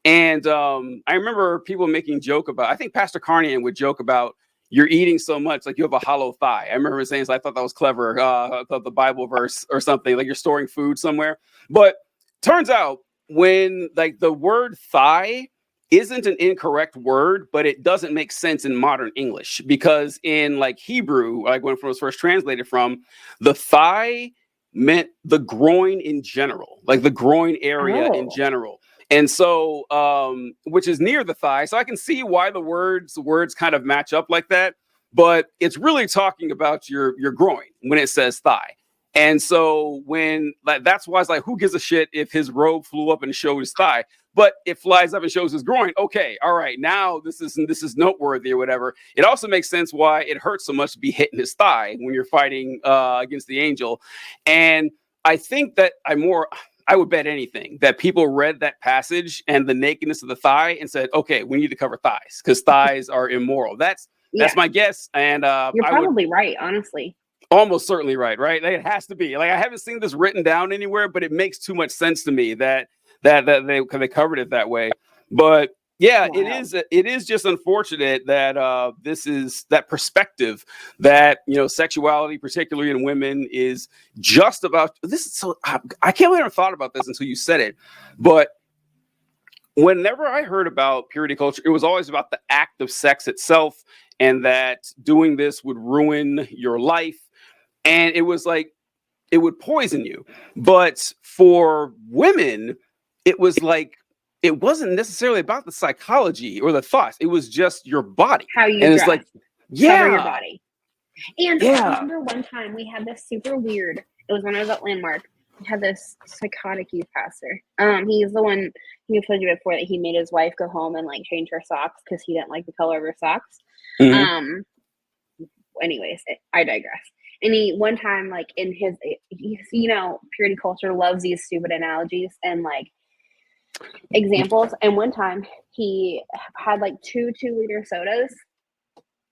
And I remember people making joke about, I think Pastor Carnian would joke about, you're eating so much, like you have a hollow thigh. I remember saying, so I thought that was clever. I thought the Bible verse or something, like you're storing food somewhere. But turns out when like the word thigh isn't an incorrect word, but it doesn't make sense in modern English, because in like Hebrew, like when it was first translated from, the thigh meant the groin in general, like the groin area in general. And so, which is near the thigh. So I can see why the words kind of match up like that, but it's really talking about your groin when it says thigh. And so when that's why it's like, who gives a shit if his robe flew up and showed his thigh, but it flies up and shows his groin. Okay. All right. Now this is noteworthy or whatever. It also makes sense why it hurts so much to be hitting his thigh when you're fighting against the angel. And I think that I would bet anything that people read that passage and the nakedness of the thigh and said, okay, we need to cover thighs because thighs are immoral. That's my guess. And you're probably right, honestly. Almost certainly right? Like, it has to be. Like, I haven't seen this written down anywhere, but it makes too much sense to me that they covered it that way. But yeah, it is just unfortunate that this is that perspective that, sexuality, particularly in women, is just about this. So I can't believe I never thought about this until you said it. But whenever I heard about purity culture, it was always about the act of sex itself, and that doing this would ruin your life. And it was like, it would poison you. But for women, it was like, it wasn't necessarily about the psychology or the thoughts. It was just your body. How you and dress, it's like, cover your body. And I remember one time we had this super weird, it was when I was at Landmark. had this psychotic youth pastor. He's the one who told you before that he made his wife go home and like change her socks because he didn't like the color of her socks. Mhm. Anyways, I digress. And he one time, like in his, purity culture loves these stupid analogies and like examples. And one time he had like 2-liter sodas,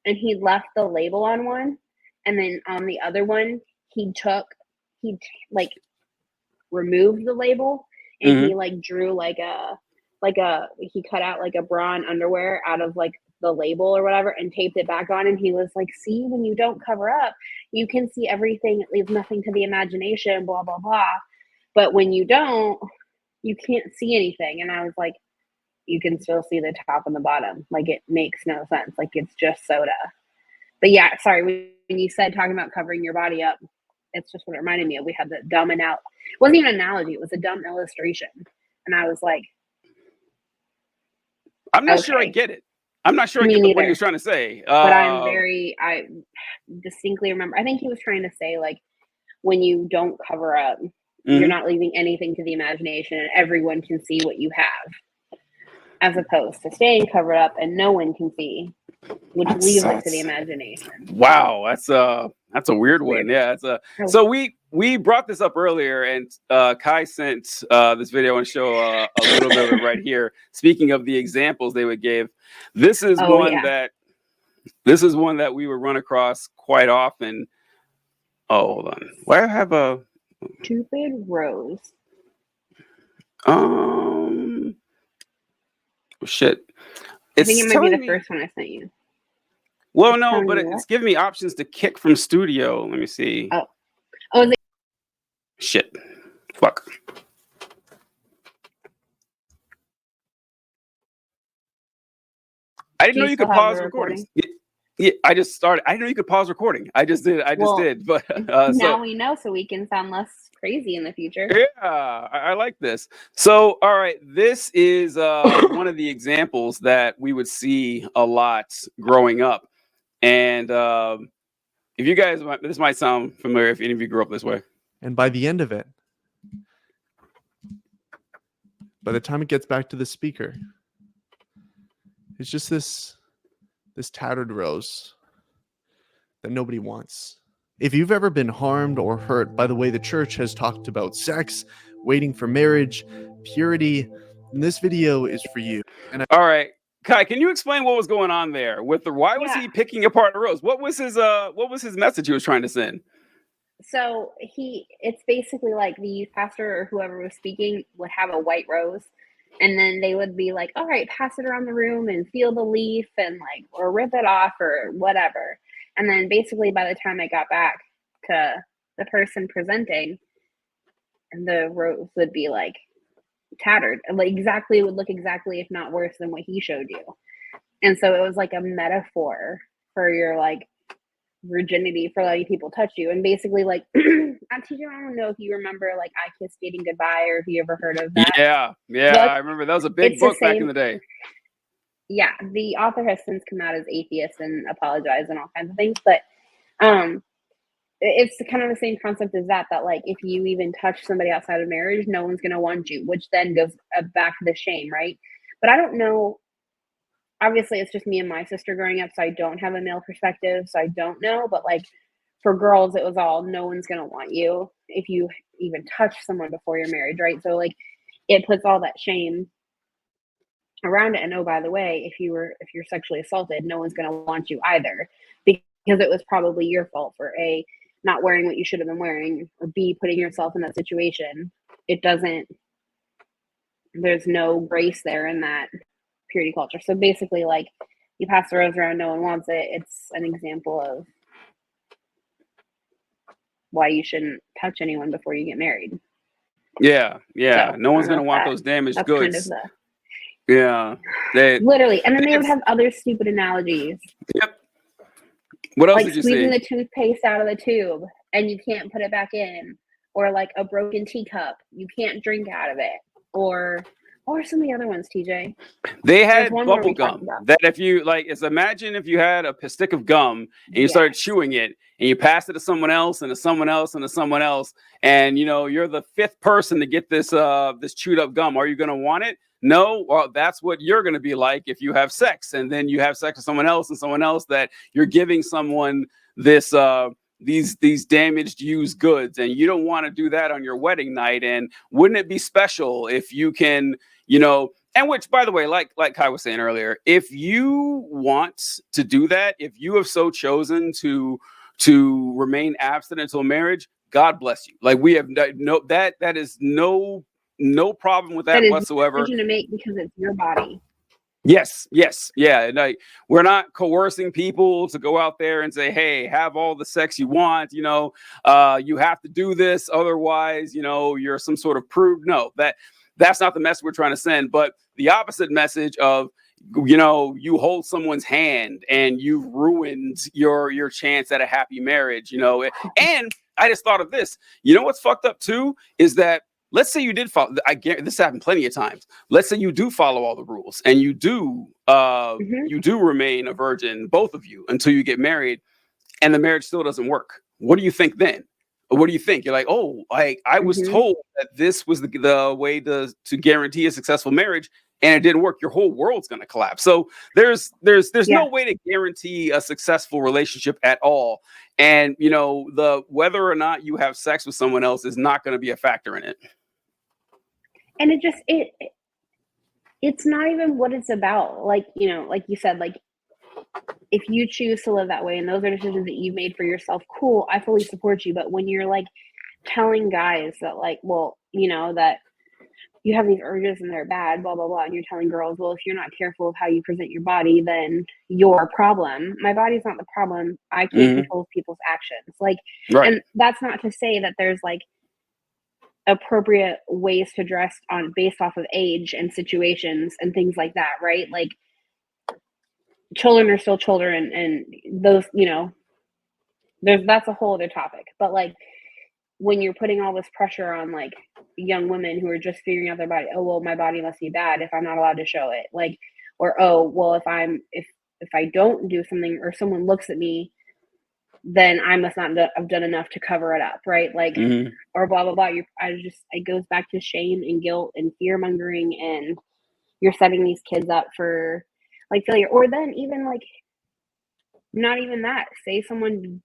and he left the label on one, and then on the other one he like removed the label, and he Mhm. like drew he cut out like a bra and underwear out of like the label or whatever and taped it back on, and he was like, see, when you don't cover up you can see everything, it leaves nothing to the imagination, blah blah blah, but when you don't, you can't see anything. And I was like, you can still see the top and the bottom, like it makes no sense, like it's just soda. But yeah, sorry, when you said talking about covering your body up, it's just what it reminded me of. We had the dumb it wasn't even an analogy, it was a dumb illustration. And I was like, I'm not sure I okay, get it. I'm not sure I me get what he neither. was trying to say. But I distinctly remember, I think he was trying to say, like, when you don't cover up, you're Mhm. not leaving anything to the imagination and everyone can see what you have, as opposed to staying covered up and no one can see, which leaves it to the That's imagination. wow. That's a weird It's one. weird. Yeah. So we brought this up earlier, and Kai sent this video and show a little bit of it right here. Speaking of the examples they would give, this is Oh one yeah. that this is one that we would run across quite often. Oh, hold on. Why I have a Stupid Rose. shit. I think It's it might be telling the me. first one I sent you. Well, It's no, telling but you it's what? giving me options to kick from studio. Let me see. Oh. Oh, is it? Shit. Fuck. I didn't Do know you you still could have the pause recordings. recording? Yeah, I just started. I didn't know you could pause recording. I just did. Well, But so now we know, so we can sound less crazy in the future. yeah, I like this. So all right, this is one of the examples that we would see a lot growing up, and if you guys, this might sound familiar if any of you grew up this way. And by the end of it, by the time it gets back to the speaker, it's just this tattered rose that nobody wants. If you've ever been harmed or hurt by the way the church has talked about sex, waiting for marriage, purity, then this video is for you. All right, Kai, can you explain what was going on there with the? Why was Yeah. he picking apart the rose? What was his message he was trying to send? So it's basically like the youth pastor or whoever was speaking would have a white rose, and then they would be like, all right, pass it around the room and feel the leaf and like, or rip it off or whatever. And then basically by the time I got back to the person presenting, the rose would be like tattered, like exactly, would look exactly, if not worse than what he showed you. And so it was like a metaphor for your like virginity, for letting people touch you. And basically, like, teacher, I don't know if you remember like I Kiss Skating Goodbye, or if you ever heard of that. Yeah, But I remember that was a big it's the book back in same. the day. Yeah, the author has since come out as atheist and apologized and all kinds of things. But it's kind of the same concept as that like if you even touch somebody outside of marriage, no one's going to want you, which then goes back to the shame, right? But I don't know, obviously it's just me and my sister growing up, so I don't have a male perspective, so I don't know. But like for girls, it was all, no one's going to want you if you even touch someone before you're married, right? So like it puts all that shame around it. And oh, by the way, if you're sexually assaulted, no one's going to want you either, because it was probably your fault for A, not wearing what you should have been wearing, or B, putting yourself in that situation. There's no grace there in that purity culture. So basically, like, you pass the rose around, no one wants it. It's an example of why you shouldn't touch anyone before you get married. Yeah. So No one's gonna want those damaged that's goods. kind of the Yeah. literally. And then they would have other stupid analogies. Yep. What else Like did you squeezing see? the toothpaste out of the tube and you can't put it back in, or like a broken teacup, you can't drink out of it, or What are some of the other ones, TJ? They There's had one more bubble we talked gum about. that if you like, is imagine if you had a stick of gum and you started Yes. chewing it and you passed it to someone else and to someone else and to someone else, and you know you're the fifth person to get this this chewed up gum. Are you going to want it? No. Well, that's what you're going to be like if you have sex, and then you have sex with someone else and someone else, that you're giving someone this these damaged used goods, and you don't want to do that on your wedding night. And wouldn't it be special if you can, you know, and which, by the way, like Kai was saying earlier, if you want to do that, if you have so chosen to remain abstinent until marriage, God bless you. Like, we have no that is no problem with that is whatsoever. your decision to make because it's your body. Yes, yeah. Like, we're not coercing people to go out there and say, "Hey, have all the sex you want." You know, you have to do this, otherwise, you know, you're some sort of prude. No, that's not the message we're trying to send. But the opposite message of, you know, you hold someone's hand and you've ruined your chance at a happy marriage. You know, and I just thought of this. You know what's fucked up too is that, let's say you did follow. I guarantee this happened plenty of times. Let's say you do follow all the rules and you do remain a virgin, both of you, until you get married, and the marriage still doesn't work. What do you think then? What do you think? You're like, oh, I was told that this was the way to guarantee a successful marriage, and it didn't work. Your whole world's going to collapse. So there's no way to guarantee a successful relationship at all. And, you know, the whether or not you have sex with someone else is not going to be a factor in it. And it's not even what it's about. Like, you know, like you said, like, if you choose to live that way and those are decisions that you've made for yourself, cool, I fully support you. But when you're like telling guys that, like, well, you know, that you have these urges and they're bad, blah, blah, blah, and you're telling girls, well, if you're not careful of how you present your body, then you're a problem. My body's not the problem. I can't control people's actions. Like, and that's not to say that there's like appropriate ways to dress on based off of age and situations and things like that, right? Like, children are still children, and those, you know, that's a whole other topic. But like, when you're putting all this pressure on like young women who are just figuring out their body, oh well, my body must be bad if I'm not allowed to show it, like, or oh well, if I don't do something or someone looks at me, then I must not have done enough to cover it up, right? Like, or blah blah blah. It goes back to shame and guilt and fear mongering, and you're setting these kids up for like failure. Or then even like, not even that, say someone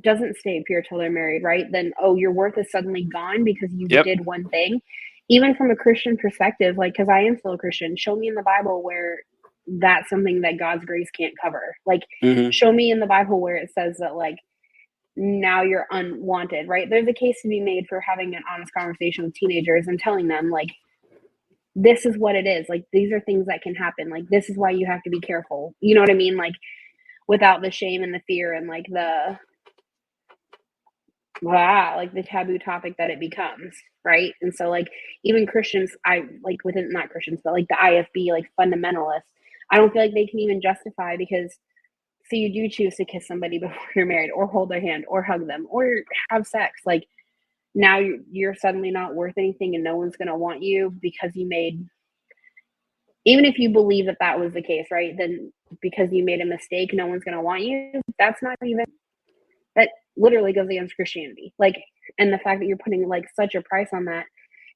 doesn't stay pure till they're married, right? Then, oh, your worth is suddenly gone because you did one thing. Even from a Christian perspective, like, because I am still a Christian, show me in the Bible where that's something that God's grace can't cover. Like, show me in the Bible where it says that, like, now you're unwanted, right? There's a case to be made for having an honest conversation with teenagers and telling them, like, this is what it is. Like, these are things that can happen. Like, this is why you have to be careful. You know what I mean? Like, without the shame and the fear and like the taboo topic that it becomes, right? And so like, even Christians, not Christians, but like the IFB, like fundamentalists, I don't feel like they can even justify, because so you do choose to kiss somebody before you're married, or hold their hand, or hug them, or have sex. Like, now you're suddenly not worth anything and no one's going to want you because you made, even if you believe that was the case, right? Then because you made a mistake, no one's going to want you. That's not even, that literally goes against Christianity. Like, and the fact that you're putting like such a price on that.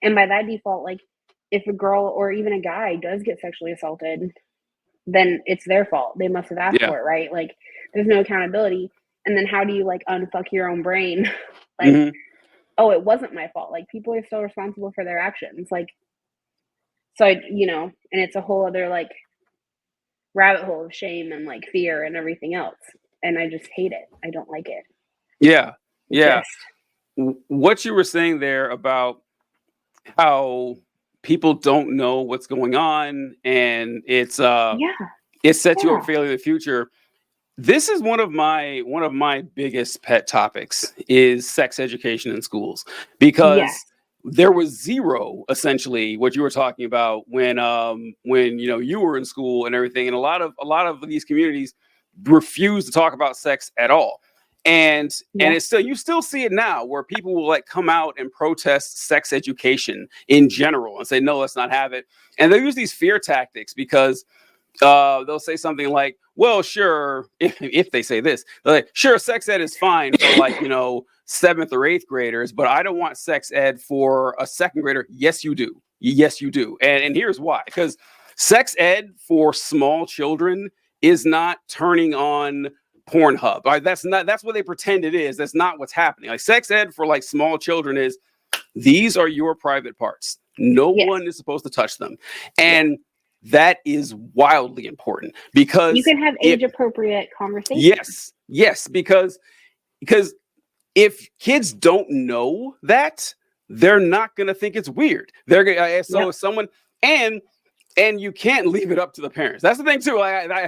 And by that default, like, if a girl or even a guy does get sexually assaulted, then it's their fault. They must have asked for it, right? Like, there's no accountability. And then how do you like unfuck your own brain? Like, oh, it wasn't my fault. Like, people are still responsible for their actions. Like, so, you know, and it's a whole other like rabbit hole of shame and like fear and everything else. And I just hate it. I don't like it. Yeah. What you were saying there about how people don't know what's going on, and it sets you up for failure in the future. This is one of my biggest pet topics, is sex education in schools, because there was zero, essentially, what you were talking about when you know, you were in school and everything, and a lot of these communities refuse to talk about sex at all. And Yeah. it's still, you still see it now where people will like come out and protest sex education in general and say, no, let's not have it. And they use these fear tactics because they'll say something like, well, sure, if they say this, they're like, sure, sex ed is fine for like, 7th or 8th graders, but I don't want sex ed for a 2nd grader. Yes, you do. Yes, you do. And here's why. Because sex ed for small children is not turning on Pornhub. Right? That's what they pretend it is. That's not what's happening. Like sex ed for like small children is, these are your private parts. No one is supposed to touch them. And that is wildly important because you can have age appropriate conversations. Yes, because if kids don't know that, they're not going to think it's weird. They're so someone and you can't leave it up to the parents. That's the thing too.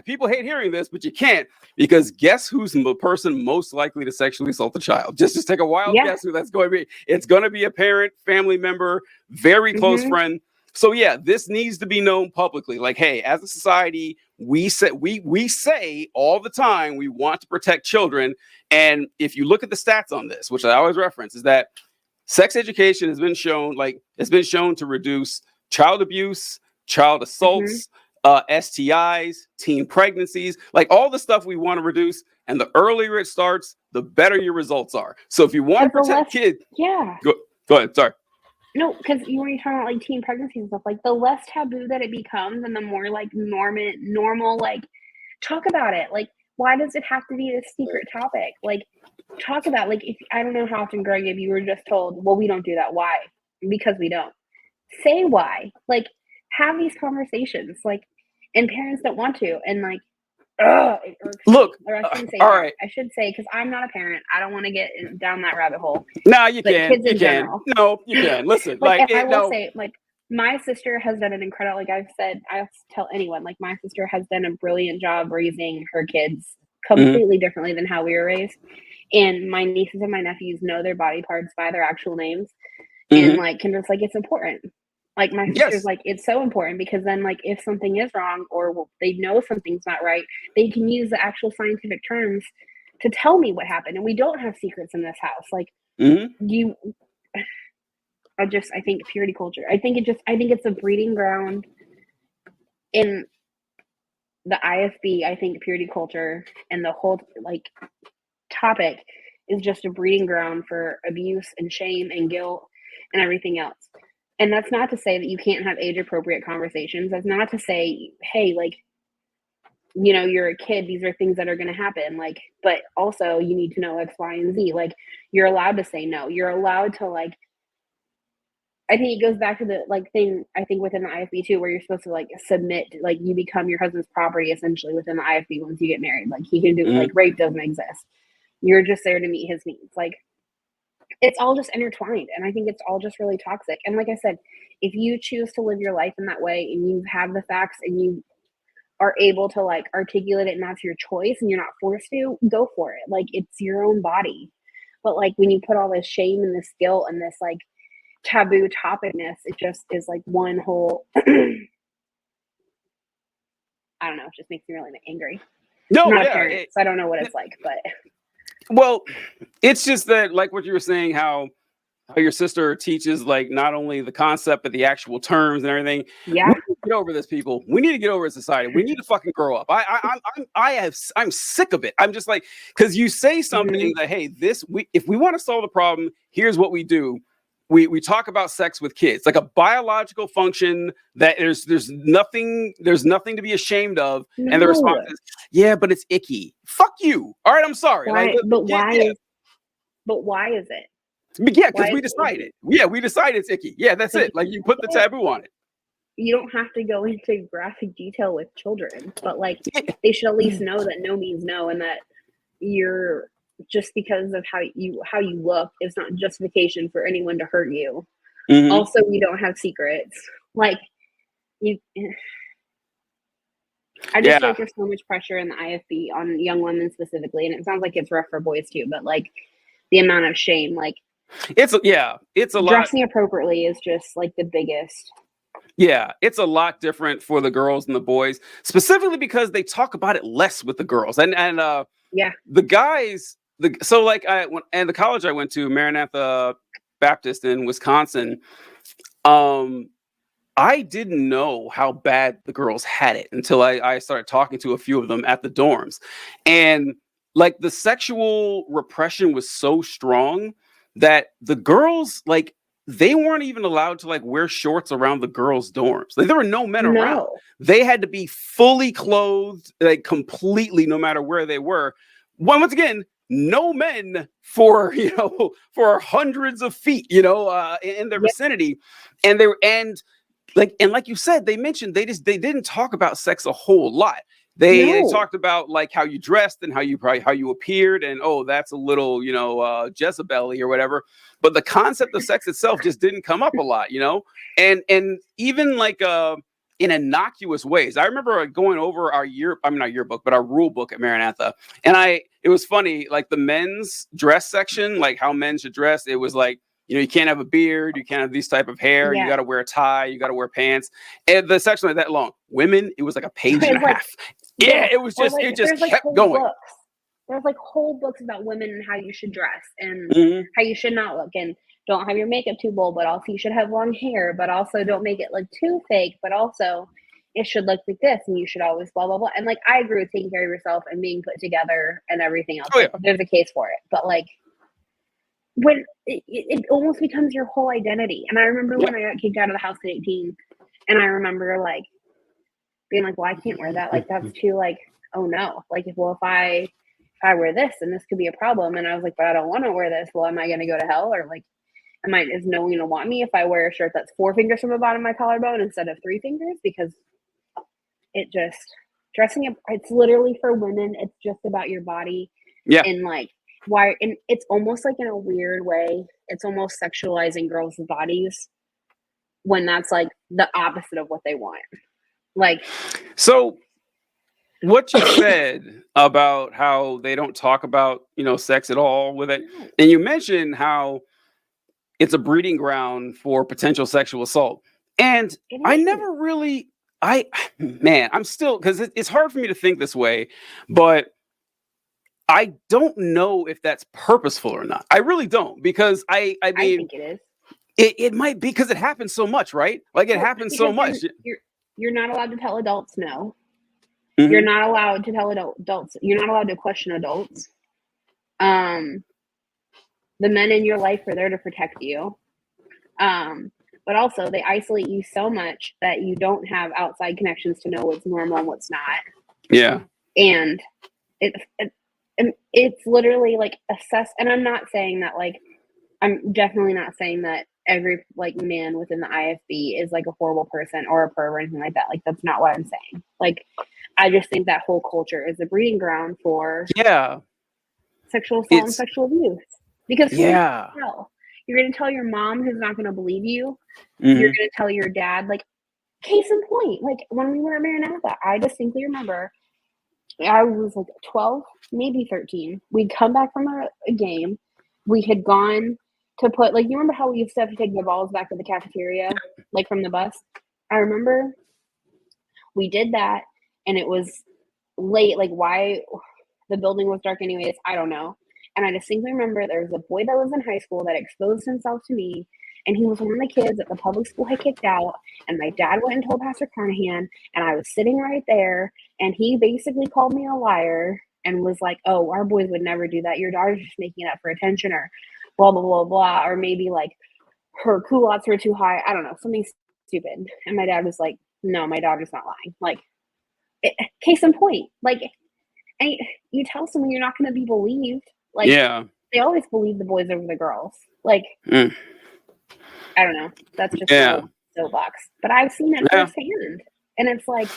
People hate hearing this, but you can't, because guess who's the person most likely to sexually assault a child? Just take a wild guess who that's going to be. It's going to be a parent, family member, very close friend. So yeah, this needs to be known publicly. Like, hey, as a society, we say all the time we want to protect children. And if you look at the stats on this, which I always reference, is that sex education has been shown, to reduce child abuse, child assaults, STIs, teen pregnancies, like all the stuff we want to reduce. And the earlier it starts, the better your results are. So if you want to protect kids, go ahead. Sorry. No, because when you're talking about like teen pregnancy and stuff, like the less taboo that it becomes and the more like normal, like talk about it. Like, why does it have to be this secret topic? Like, talk about, like, if I don't know how often, Greg, if you were just told, well, we don't do that. Why? Because we don't. Say why. Like, have these conversations. Like, and parents don't want to. And like, it irks look, me. Or I shouldn't say all right. I should say, because I'm not a parent. I don't want to get down that rabbit hole. No, you can. Kids in you general. can. No, you can. Listen, like I will say, like, my sister has done an incredible, like I've said, I tell anyone, like my sister has done a brilliant job raising her kids completely differently than how we were raised. And my nieces and my nephews know their body parts by their actual names. And like, can just like, it's important. Like my sister's like, it's so important because then like if something is wrong or they know something's not right, they can use the actual scientific terms to tell me what happened. And we don't have secrets in this house. Like I think purity culture, I think it's a breeding ground in the IFB. I think purity culture and the whole like topic is just a breeding ground for abuse and shame and guilt and everything else. And that's not to say that you can't have age appropriate conversations. That's not to say, hey, like, you're a kid, these are things that are going to happen. Like, but also you need to know X, Y, and Z. Like, you're allowed to say no. You're allowed to, like, I think it goes back to the like thing, I think within the IFB too, where you're supposed to like submit, like you become your husband's property essentially within the IFB once you get married. Like he can do, like rape doesn't exist. You're just there to meet his needs. Like, it's all just intertwined, and I think it's all just really toxic. And like I said, if you choose to live your life in that way and you have the facts and you are able to like articulate it and that's your choice and you're not forced to, go for it. Like, it's your own body. But like when you put all this shame and this guilt and this like taboo topicness, it just is like one whole I don't know, it just makes me really angry. No, I'm not a parent, so I don't know what it's like, but well, it's just that, like what you were saying, how your sister teaches like not only the concept but the actual terms and everything. Yeah, we need to get over this, people. We need to get over as society. We need to fucking grow up. I'm sick of it. I'm just like, because you say something that, hey, if we want to solve the problem, here's what we do. We talk about sex with kids, like a biological function that there's nothing to be ashamed of. No. And the response is, yeah, but it's icky. Fuck you. All right, I'm sorry. Why, like, but why? But why is it? Yeah, because we decided. Yeah, we decided it's icky. Yeah, that's it. Like, you put the taboo on it. You don't have to go into graphic detail with children, but like they should at least know that no means no, and that you're just because of how you look is not justification for anyone to hurt you. Also, you don't have secrets. Like, you. I just feel like there's so much pressure in the IFB on young women specifically, and it sounds like it's rough for boys too. But like the amount of shame, like it's a lot. Dressing appropriately is just like the biggest. Yeah, it's a lot different for the girls and the boys, specifically because they talk about it less with the girls, and the guys the college I went to, Maranatha Baptist in Wisconsin, I didn't know how bad the girls had it until I started talking to a few of them at the dorms. And like the sexual repression was so strong that the girls, like, they weren't even allowed to like wear shorts around the girls' dorms. Like there were no men around. No. They had to be fully clothed, like completely, no matter where they were. Once again, no men for for hundreds of feet, in their Yep. vicinity, and like you said, they mentioned they didn't talk about sex a whole lot. They No. talked about like how you dressed and how you appeared, and oh, that's a little Jezebel-y or whatever. But the concept of sex itself just didn't come up a lot, and even like in innocuous ways. I remember going over our not yearbook, but our rule book at Maranatha, and it was funny, like the men's dress section, like how men should dress. It was like, you can't have a beard, you can't have these type of hair, you Yeah. got to wear a tie, you got to wear pants. And the section was that long. Women, it was like a page and a Like, half. Yeah, it was just, it just there's kept whole going. Books. There's like whole books about women and how you should dress and Mhm. how you should not look, and don't have your makeup too bold, but also you should have long hair, but also don't make it look too fake, but also it should look like this, and you should always blah blah blah. And like I agree with taking care of yourself and being put together and everything else. Oh, yeah. Like, there's a case for it, but like when it almost becomes your whole identity. And I remember when I got kicked out of the house at 18, and I remember like being like, well, I can't wear that. Like that's too like, oh no. Like if I wear this, then this could be a problem. And I was like, but I don't want to wear this. Well, am I going to go to hell? Or like, is no one going to want me if I wear a shirt that's 4 fingers from the bottom of my collarbone instead of 3 fingers? Because it just, dressing up, it's literally for women. It's just about your body. Yeah. And like, why, and it's almost like in a weird way, it's almost sexualizing girls' bodies when that's like the opposite of what they want. Like, so what you said about how they don't talk about, sex at all with it. And you mentioned how it's a breeding ground for potential sexual assault. And I never really, I'm still, because it's hard for me to think this way, but I don't know if that's purposeful or not. I really don't, because I mean, I think it is. It might be because it happens so much, right? Like it happens so much. You're not allowed to tell adults no. Mhm. You're not allowed to tell adults. You're not allowed to question adults. The men in your life are there to protect you. But also they isolate you so much that you don't have outside connections to know what's normal and what's not. Yeah. And it's literally like and I'm not saying that, like, I'm definitely not saying that every like man within the IFB is like a horrible person or a perv or anything like that. Like that's not what I'm saying. Like I just think that whole culture is a breeding ground for sexual assault and sexual abuse. Because you're going to tell your mom, who's not going to believe you. Mm-hmm. You're going to tell your dad. Like, case in point, like when we were at Maranatha, I distinctly remember I was like 12, maybe 13. We'd come back from a game. We had gone to put, like, you remember how we used to have to take the balls back to the cafeteria, like from the bus? I remember we did that, and it was late. Like, why the building was dark anyways, I don't know. And I distinctly remember there was a boy that was in high school that exposed himself to me, and he was one of the kids that the public school had kicked out, and my dad went and told Pastor Carnahan, and I was sitting right there, and he basically called me a liar and was like, oh, our boys would never do that. Your daughter's just making it up for attention, or blah, blah, blah, blah, or maybe like her culottes were too high. I don't know, something stupid. And my dad was like, no, my daughter's not lying. Like, case in point, like, and you tell someone you're not going to be believed. Like, they always believe the boys over the girls. Like, I don't know. That's just a soapbox. But I've seen it firsthand. And it's like,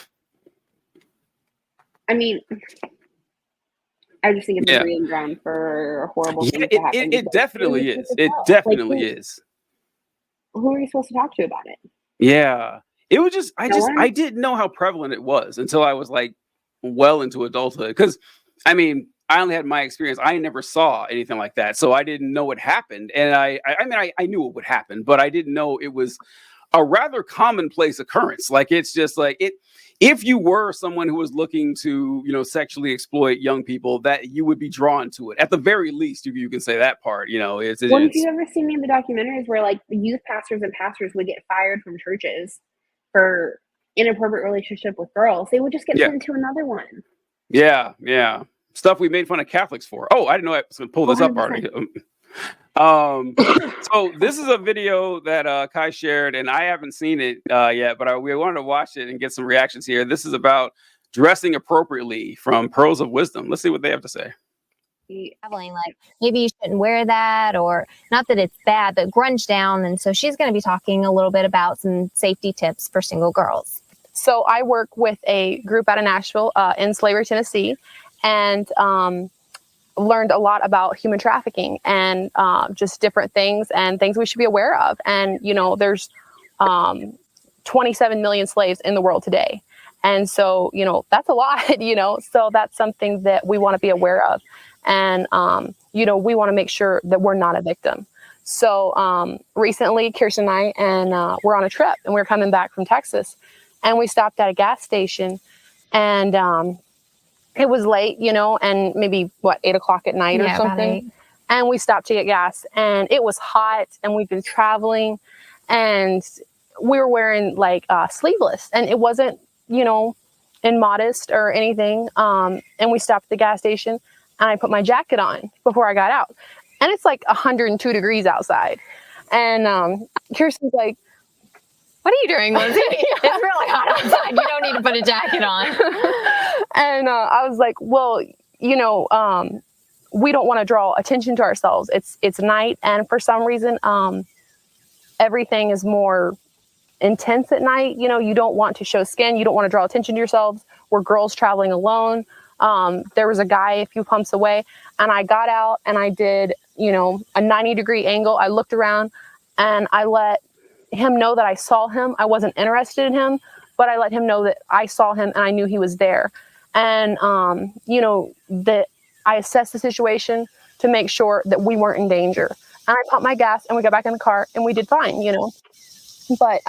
I mean, I just think it's a breeding ground for horrible things to happen. It definitely is. It definitely is. Who are you supposed to talk to about it? Yeah. It was just, I didn't know how prevalent it was until I was like well into adulthood. Because, I mean, I only had my experience. I never saw anything like that. So I didn't know it happened. And I knew it would happen, but I didn't know it was a rather commonplace occurrence. Like, it's just like if you were someone who was looking to, sexually exploit young people, that you would be drawn to it. At the very least, you can say that part. It's Well, have you ever seen any of the documentaries where like the youth pastors and pastors would get fired from churches for inappropriate relationship with girls? They would just get sent to another one. Yeah. Stuff we made fun of Catholics for. Oh, I didn't know I was going to pull this up already. So this is a video that Kai shared, and I haven't seen it yet, but we wanted to watch it and get some reactions here. This is about dressing appropriately from Pearls of Wisdom. Let's see what they have to say. Traveling, like maybe you shouldn't wear that, or not that it's bad, but grunge down. And so she's going to be talking a little bit about some safety tips for single girls. So I work with a group out of Nashville in Slavery, Tennessee, and learned a lot about human trafficking and just different things and things we should be aware of. And, there's 27 million slaves in the world today. And so, that's a lot, so that's something that we want to be aware of. And, we want to make sure that we're not a victim. So recently, Kirsten and I, we're on a trip, and we're coming back from Texas, and we stopped at a gas station, and it was late, and maybe 8 o'clock at night or something. And we stopped to get gas, and it was hot, and we've been traveling, and we were wearing sleeveless, and it wasn't, immodest or anything. And we stopped at the gas station, and I put my jacket on before I got out, and it's 102 degrees outside. And Kirsten's like, "What are you doing, Lindsay? It's really hot outside. You don't need to put a jacket on." And I was like, well, we don't want to draw attention to ourselves. It's night, and for some reason, everything is more intense at night. You don't want to show skin. You don't want to draw attention to yourselves. We're girls traveling alone. There was a guy a few pumps away, and I got out and I did, a 90-degree angle. I looked around, and I let him know that I saw him. I wasn't interested in him, but I let him know that I saw him and I knew he was there. And, that I assessed the situation to make sure that we weren't in danger. And I pumped my gas, and we got back in the car, and we did fine, But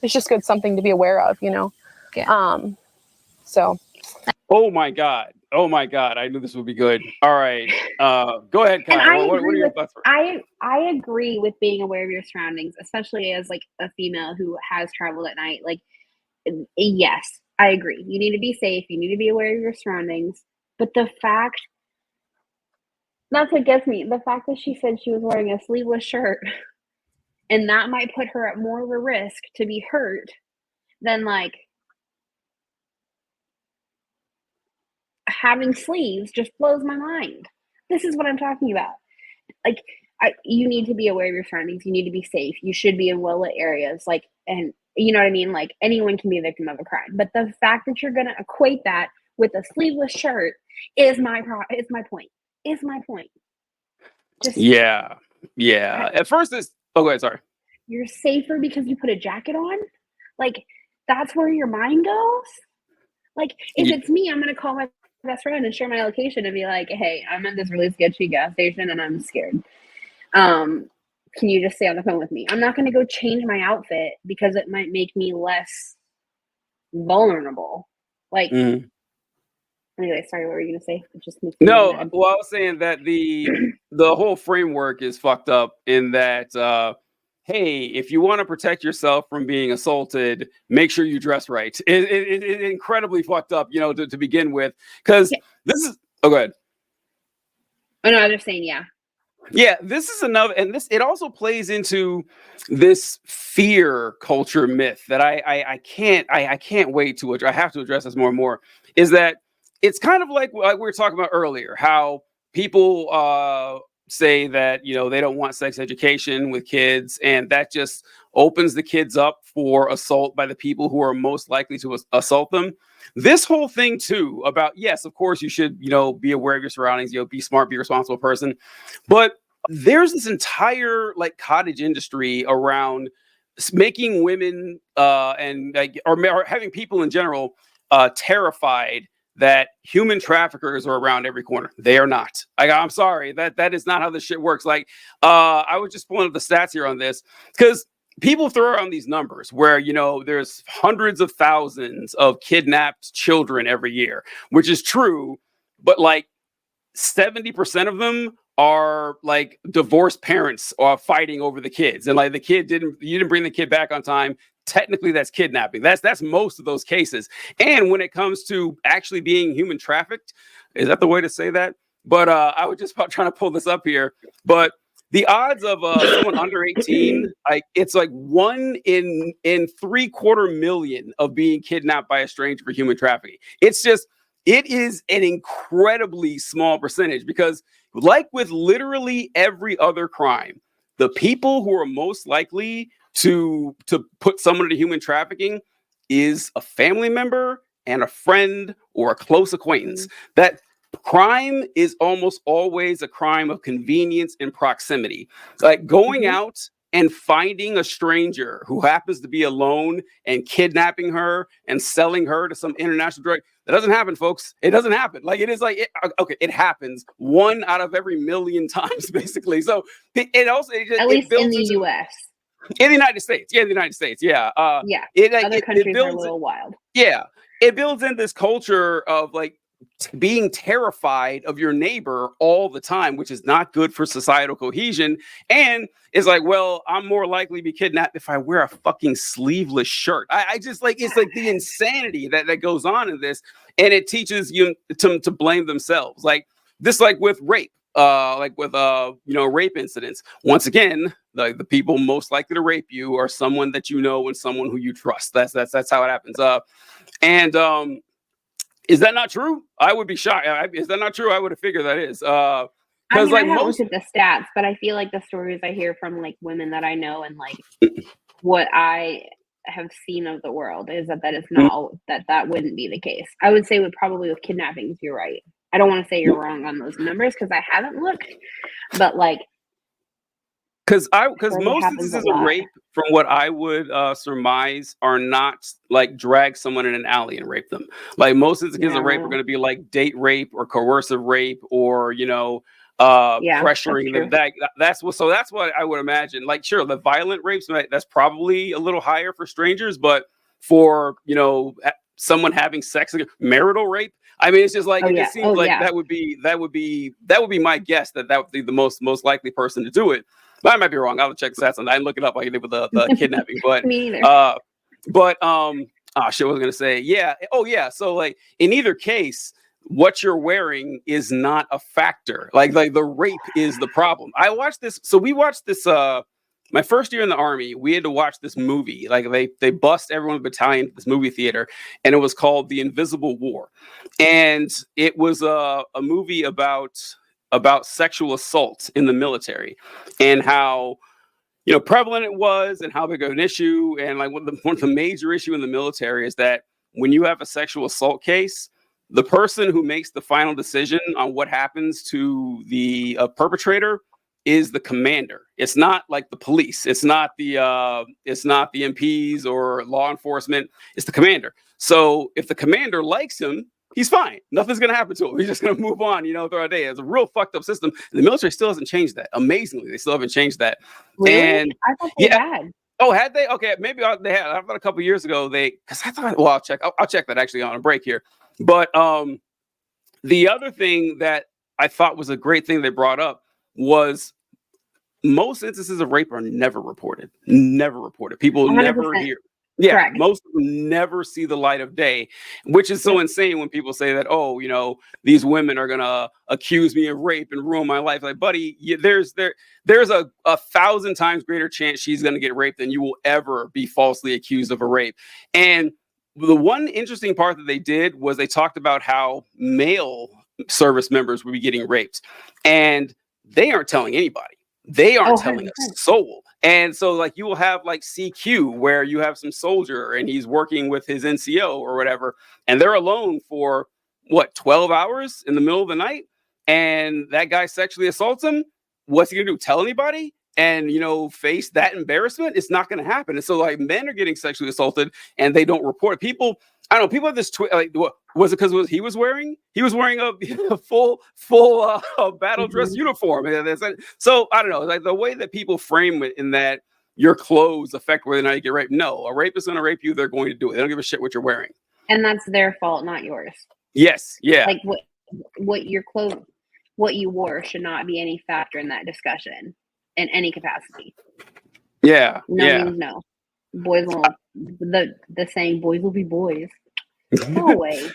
it's just good, something to be aware of, Yeah. So. Oh my God. I knew this would be good. All right. Go ahead, Kyle. What are your thoughts? I agree with being aware of your surroundings, especially as a female who has traveled at night. Yes, I agree. You need to be safe. You need to be aware of your surroundings. But that's what gets me. The fact that she said she was wearing a sleeveless shirt, and that might put her at more of a risk to be hurt than having sleeves, just blows my mind. This is what I'm talking about. You need to be aware of your surroundings. You need to be safe. You should be in well-lit areas. And you know what I mean? Anyone can be a victim of a crime. But the fact that you're going to equate that with a sleeveless shirt is my point. Yeah. At first, go ahead. Sorry. You're safer because you put a jacket on. That's where your mind goes. If it's me, I'm going to call my best friend and share my location and be like, "Hey, I'm at this really sketchy gas station and I'm scared. Can you just stay on the phone with me?" I'm not going to go change my outfit because it might make me less vulnerable. Anyway, sorry, what were you going to say? No, well, I was saying that the whole framework is fucked up in that, hey, if you want to protect yourself from being assaulted, make sure you dress right. It's incredibly fucked up, to begin with. Because this is... Oh, go ahead. Oh, no, I was just saying, yeah. Yeah, this is another... And it also plays into this fear culture myth that I can't wait to... I have to address this more and more. Is that it's kind of like we were talking about earlier, how people... say that they don't want sex education with kids, and that just opens the kids up for assault by the people who are most likely to assault them. This whole thing too about, yes, of course you should be aware of your surroundings, be smart, be a responsible person, but there's this entire cottage industry around making women or having people in general terrified that human traffickers are around every corner. They are not. I'm sorry, that is not how this shit works. I was just pulling up the stats here on this, because people throw around these numbers where, there's hundreds of thousands of kidnapped children every year, which is true, but like 70% of them are like divorced parents are fighting over the kids, and like you didn't bring the kid back on time. Technically, that's kidnapping. That's most of those cases. And when it comes to actually being human trafficked, is that the way to say that? But I was just trying to pull this up here. But the odds of someone under 18, it's like 1 in 3/4 million of being kidnapped by a stranger for human trafficking. It is an incredibly small percentage, because like with literally every other crime, the people who are most likely to put someone into human trafficking is a family member and a friend or a close acquaintance. That crime is almost always a crime of convenience and proximity. Like going out and finding a stranger who happens to be alone and kidnapping her and selling her to some international drug. That doesn't happen, folks. It doesn't happen. Like it is like, it happens 1 out of every million times, basically. So it also, at least in the US. In the United States. Yeah, in the United States. Yeah. Other countries are a little wild. Yeah. It builds in this culture of like being terrified of your neighbor all the time, which is not good for societal cohesion. And it's like, well, I'm more likely to be kidnapped if I wear a fucking sleeveless shirt. I just like, it's like the insanity that goes on in this. And it teaches you to blame themselves. Like this, like with rape, rape incidents. Once again, the people most likely to rape you are someone that you know and someone who you trust. That's how it happens. Is that not true? I would be shocked. Is that not true? I would have figured that is. I haven't looked at the stats, but I feel like the stories I hear from like women that I know and like what I have seen of the world is that is not that wouldn't be the case. I would say with kidnappings, you're right. I don't want to say you're wrong on those numbers because I haven't looked, but like. Because most instances of rape, from what I would surmise, are not like drag someone in an alley and rape them. Like most instances of rape are going to be like date rape or coercive rape or pressuring them. That's what I would imagine. Like sure, the violent rapes, that's probably a little higher for strangers, but for someone having sex, marital rape. I mean, it's just like it just seems that would be my guess that would be the most likely person to do it. But I might be wrong. I'll check the stats on that. I didn't look it up like I did with the kidnapping. But me either. What was I gonna say? Yeah. Oh yeah. So like in either case, what you're wearing is not a factor. Like the rape is the problem. I watched this. So we watched this. My first year in the Army, we had to watch this movie. Like they bust everyone in the battalion to this movie theater, and it was called The Invisible War, and it was a movie about sexual assault in the military and how prevalent it was and how big of an issue. And like one of the major issue in the military is that when you have a sexual assault case, the person who makes the final decision on what happens to the perpetrator is the commander. It's not like the police. It's not the MPs or law enforcement. It's the commander. So if the commander likes him, he's fine. Nothing's going to happen to him. He's just going to move on, throughout the day. It's a real fucked up system. And the military still hasn't changed that. Amazingly, they still haven't changed that. Really? And I thought they had. Oh, had they? Okay, maybe they had. I thought a couple years ago because I thought, well, I'll check that actually on a break here. But the other thing that I thought was a great thing they brought up was most instances of rape are never reported. Never reported. People 100%. Never hear. Yeah, correct. Most of them never see the light of day, which is so insane when people say that, these women are gonna accuse me of rape and ruin my life. Like, buddy, there's a 1,000 times greater chance she's gonna get raped than you will ever be falsely accused of a rape. And the one interesting part that they did was they talked about how male service members would be getting raped, and they aren't telling anybody. They aren't telling a soul. And so like you will have like CQ where you have some soldier and he's working with his NCO or whatever, and they're alone for 12 hours in the middle of the night, and that guy sexually assaults him. What's he gonna do? Tell anybody? And face that embarrassment? It's not gonna happen. And so like men are getting sexually assaulted and they don't report it. People, I don't know, people have this was it because he was wearing a full battle dress uniform. So I don't know, like the way that people frame it in that your clothes affect whether or not you get raped. No, a rapist is going to rape you. They're going to do it. They don't give a shit what you're wearing. And that's their fault, not yours. Yes. Yeah. Like what your clothes, what you wore should not be any factor in that discussion in any capacity. Yeah. No yeah. means no. Boys will, the saying boys will be boys. Go away.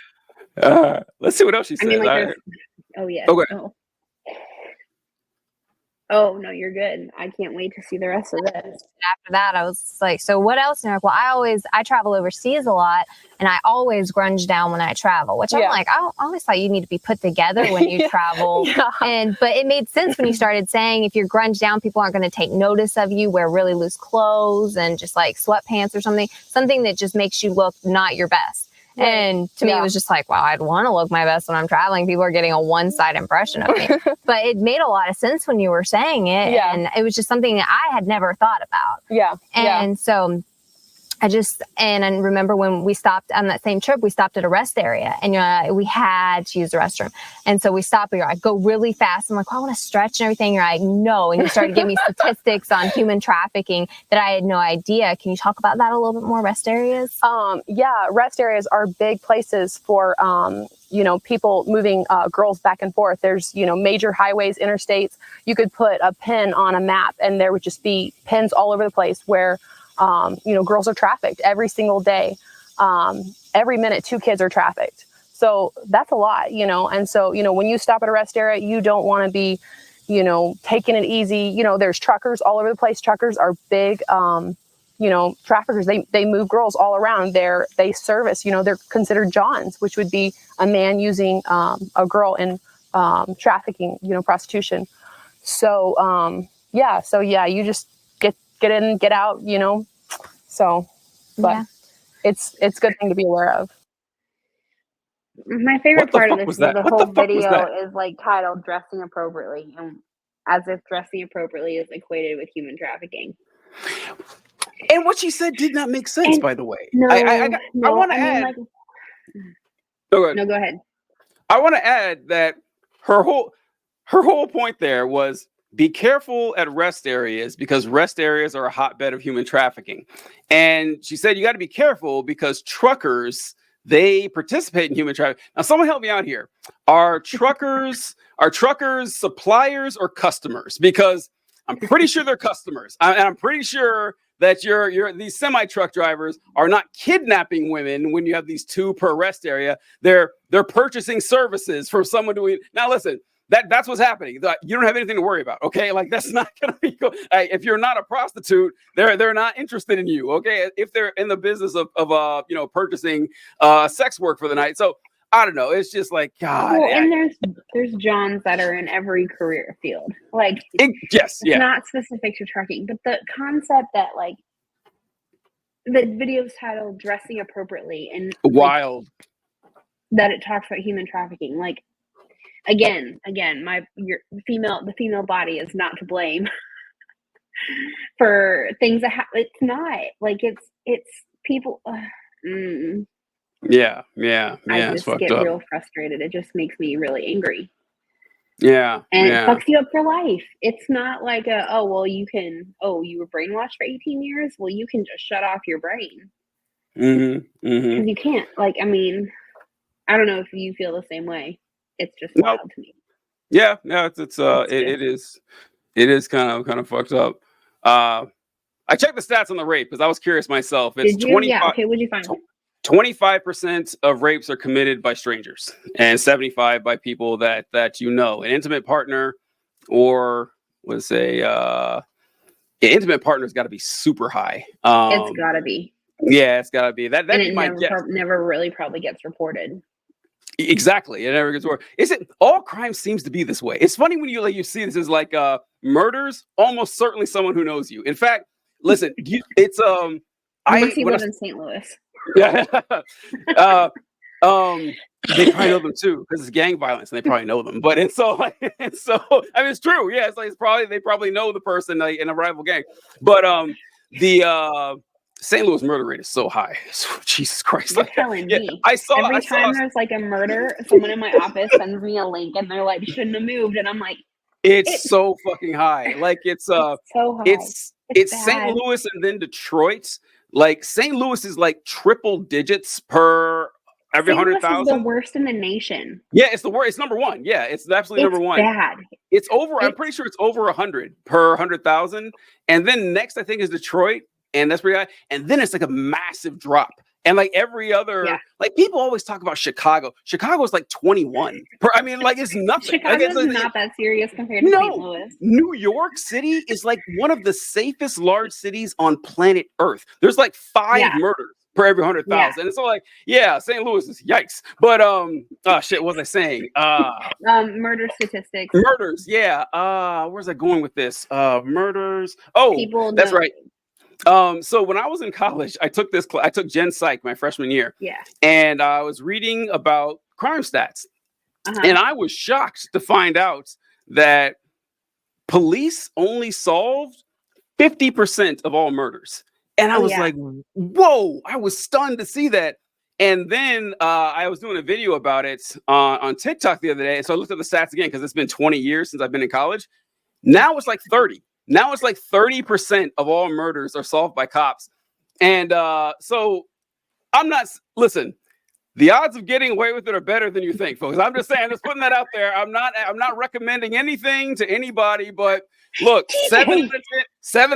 Let's see what else she says. I mean, like, oh yeah. Okay. Oh no, you're good. I can't wait to see the rest of this. After that, I was like, so what else? And they're like, well, I travel overseas a lot, and I always grunge down when I travel, which I'm like, I always thought you need to be put together when you travel. But it made sense when you started saying if you're grunge down, people aren't going to take notice of you, wear really loose clothes and just like sweatpants or something that just makes you look not your best. And to me, it was just like, wow, I'd want to look my best when I'm traveling. People are getting a one-side impression of me. But it made a lot of sense when you were saying it. Yeah. And it was just something that I had never thought about. Yeah. And so I remember when we stopped on that same trip, we stopped at a rest area and we had to use the restroom. And so we stopped, I go really fast. I'm like, well, I want to stretch and everything. You're like, no. And you started giving me statistics on human trafficking that I had no idea. Can you talk about that a little bit more, rest areas? Rest areas are big places for, people moving girls back and forth. There's, major highways, interstates. You could put a pin on a map and there would just be pins all over the place where girls are trafficked every single day. Every minute, 2 kids are trafficked. So that's a lot, and so, when you stop at a rest area, you don't want to be, taking it easy. There's truckers all over the place. Truckers are big, traffickers. They move girls all around. They service, they're considered Johns, which would be a man using a girl in trafficking, prostitution. So, you just get in, get out, but it's a good thing to be aware of. My favorite part of this is the whole video is like titled "Dressing Appropriately," and as if dressing appropriately is equated with human trafficking. And what she said did not make sense, by the way. No, I want to add. Go ahead. I want to add that her whole point there was be careful at rest areas because rest areas are a hotbed of human trafficking. And she said you got to be careful because truckers, they participate in human trafficking. Now, someone help me out here. Are truckers suppliers or customers? Because I'm pretty sure they're customers. And I'm pretty sure that these semi-truck drivers are not kidnapping women when you have these 2 per rest area. They're purchasing services from someone doing. Now, listen. That's what's happening. You don't have anything to worry about, okay? Like that's not gonna be cool. If you're not a prostitute, they're not interested in you, okay? If they're in the business of purchasing sex work for the night. So I don't know. It's just like God. Well, and there's Johns that are in every career field. Like it's not specific to trucking, but the concept that like the video's titled "Dressing Appropriately" and wild that it talks about human trafficking, like. Again, the female body is not to blame for things that happen. It's not like it's people. Yeah. I just get real frustrated. It just makes me really angry. Yeah, and it fucks you up for life. It's not like you were brainwashed for 18 years. Well, you can just shut off your brain. Because you can't. Like, I mean, I don't know if you feel the same way. It's just wild to me. Yeah, no, it is kind of fucked up. I checked the stats on the rape because I was curious myself. It's 25. Yeah, okay, what'd you find? 25% of rapes are committed by strangers, and 75% by people that an intimate partner, or let's say, intimate partner's got to be super high. It's got to be. Yeah, it's got to be. That and be my guess. Never really probably gets reported. Exactly. It never gets worse. All crime seems to be this way. It's funny when you see this as like murders, almost certainly someone who knows you. In fact, listen, it's unless you live in St. Louis. Yeah. They probably know them too because it's gang violence and they probably know them. But I mean it's true. Yeah, they probably know the person in a rival gang. But the St. Louis murder rate is so high. Jesus Christ. You're telling me. Every time there's like a murder, someone in my office sends me a link and they're like, shouldn't have moved. And I'm like, it's so fucking high. Like it's so high. It's St. Louis and then Detroit. Like St. Louis is like triple digits per every 100,000. Is the worst in the nation. Yeah, it's the worst. It's number one. Yeah, it's absolutely number one. Bad. It's over. I'm pretty sure it's over 100 per 100,000. And then next, I think, is Detroit, and that's pretty high. And then it's like a massive drop. And like every other, like people always talk about Chicago. Chicago's like 21. I mean, like it's nothing. Chicago's like, not that serious compared to St. Louis. New York City is like one of the safest large cities on planet Earth. There's like 5 murders per every 100,000. Yeah. And it's all like, St. Louis is yikes. But shit, what was I saying? Murder statistics. Murders, yeah. Where's I going with this? Murders. Oh, that's right. So when I was in college, I took Gen Psych my freshman year. Yeah. And I was reading about crime stats. And I was shocked to find out that police only solved 50% of all murders. And I was like, whoa, I was stunned to see that. And then I was doing a video about it on TikTok the other day. And so I looked at the stats again because it's been 20 years since I've been in college. Now it's like 30. Now it's like 30% of all murders are solved by cops. And so listen, the odds of getting away with it are better than you think, folks. I'm just saying, just putting that out there. I'm not recommending anything to anybody, but look, 7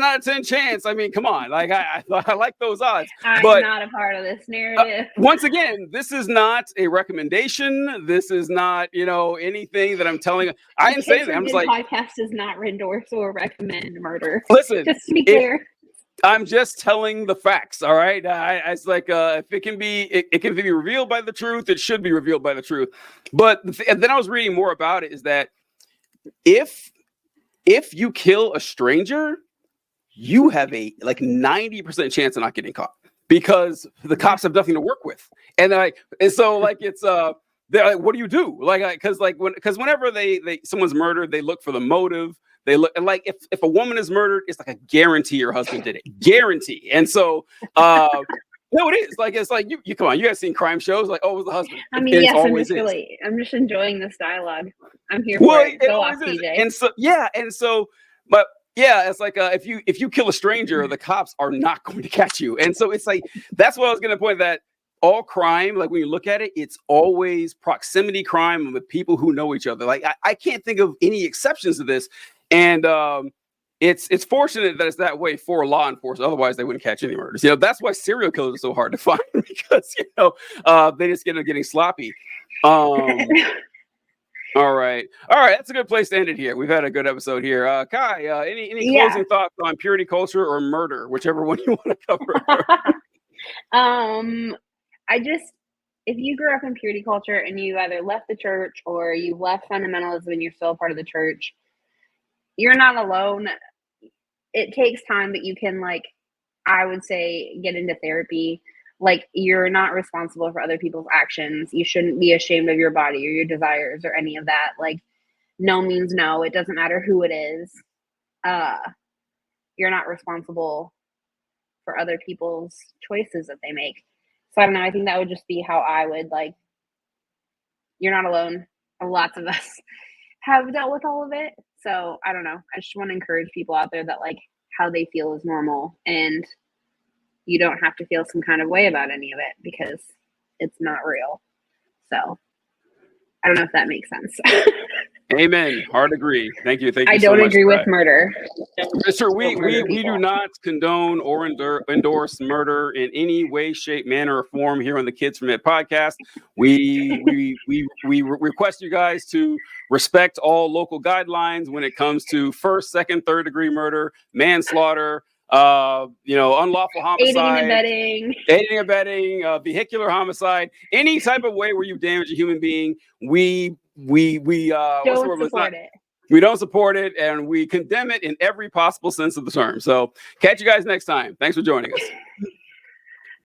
out of 10 chance. I mean, come on. Like I like those odds. I'm not a part of this narrative. Once again, this is not a recommendation. This is not, anything that I'm telling you. I didn't say that. I'm just like, podcast does not endorse or recommend murder. Listen, just to be clear. I'm just telling the facts. All right. It's like if it can be revealed by the truth, it should be revealed by the truth. But and then I was reading more about it. Is that if you kill a stranger, you have a 90% chance of not getting caught because the cops have nothing to work with. And so it's they're like, what do you do? Because whenever someone's murdered, they look for the motive. They look and if a woman is murdered, it's like a guarantee her husband did it. Guarantee. And so no, it is. It's like you come on, you guys seen crime shows, like, oh, it was the husband. I mean, yes, I'm just enjoying this dialogue. I'm here for it. Go off, TJ. And so, but yeah, it's like if you kill a stranger, the cops are not going to catch you. And so it's like that's what I was gonna point that all crime, like when you look at it, it's always proximity crime with people who know each other. Like I can't think of any exceptions to this. And it's fortunate that it's that way for law enforcement. Otherwise, they wouldn't catch any murders. That's why serial killers are so hard to find because they just end up getting sloppy. All right. That's a good place to end it here. We've had a good episode here. Kai, any closing thoughts on purity culture or murder, whichever one you want to cover? If you grew up in purity culture and you either left the church or you left fundamentalism and you're still a part of the church, you're not alone. It takes time, but you can, I would say, get into therapy. You're not responsible for other people's actions. You shouldn't be ashamed of your body or your desires or any of that. No means no. It doesn't matter who it is. You're not responsible for other people's choices that they make. So I don't know. I think that would just be how I would you're not alone. Lots of us have dealt with all of it. So I don't know. I just want to encourage people out there that how they feel is normal and you don't have to feel some kind of way about any of it because it's not real. So I don't know if that makes sense. Amen. Hard agree. Thank you. I don't agree with murder. Sure, we do not condone or endorse murder in any way, shape, manner, or form here on the Kids From It podcast. We request you guys to respect all local guidelines when it comes to first, second, third degree murder, manslaughter, unlawful homicide, aiding and abetting, vehicular homicide, any type of way where you damage a human being. We don't support it. We don't support it, and we condemn it in every possible sense of the term. So catch you guys next time. Thanks for joining us.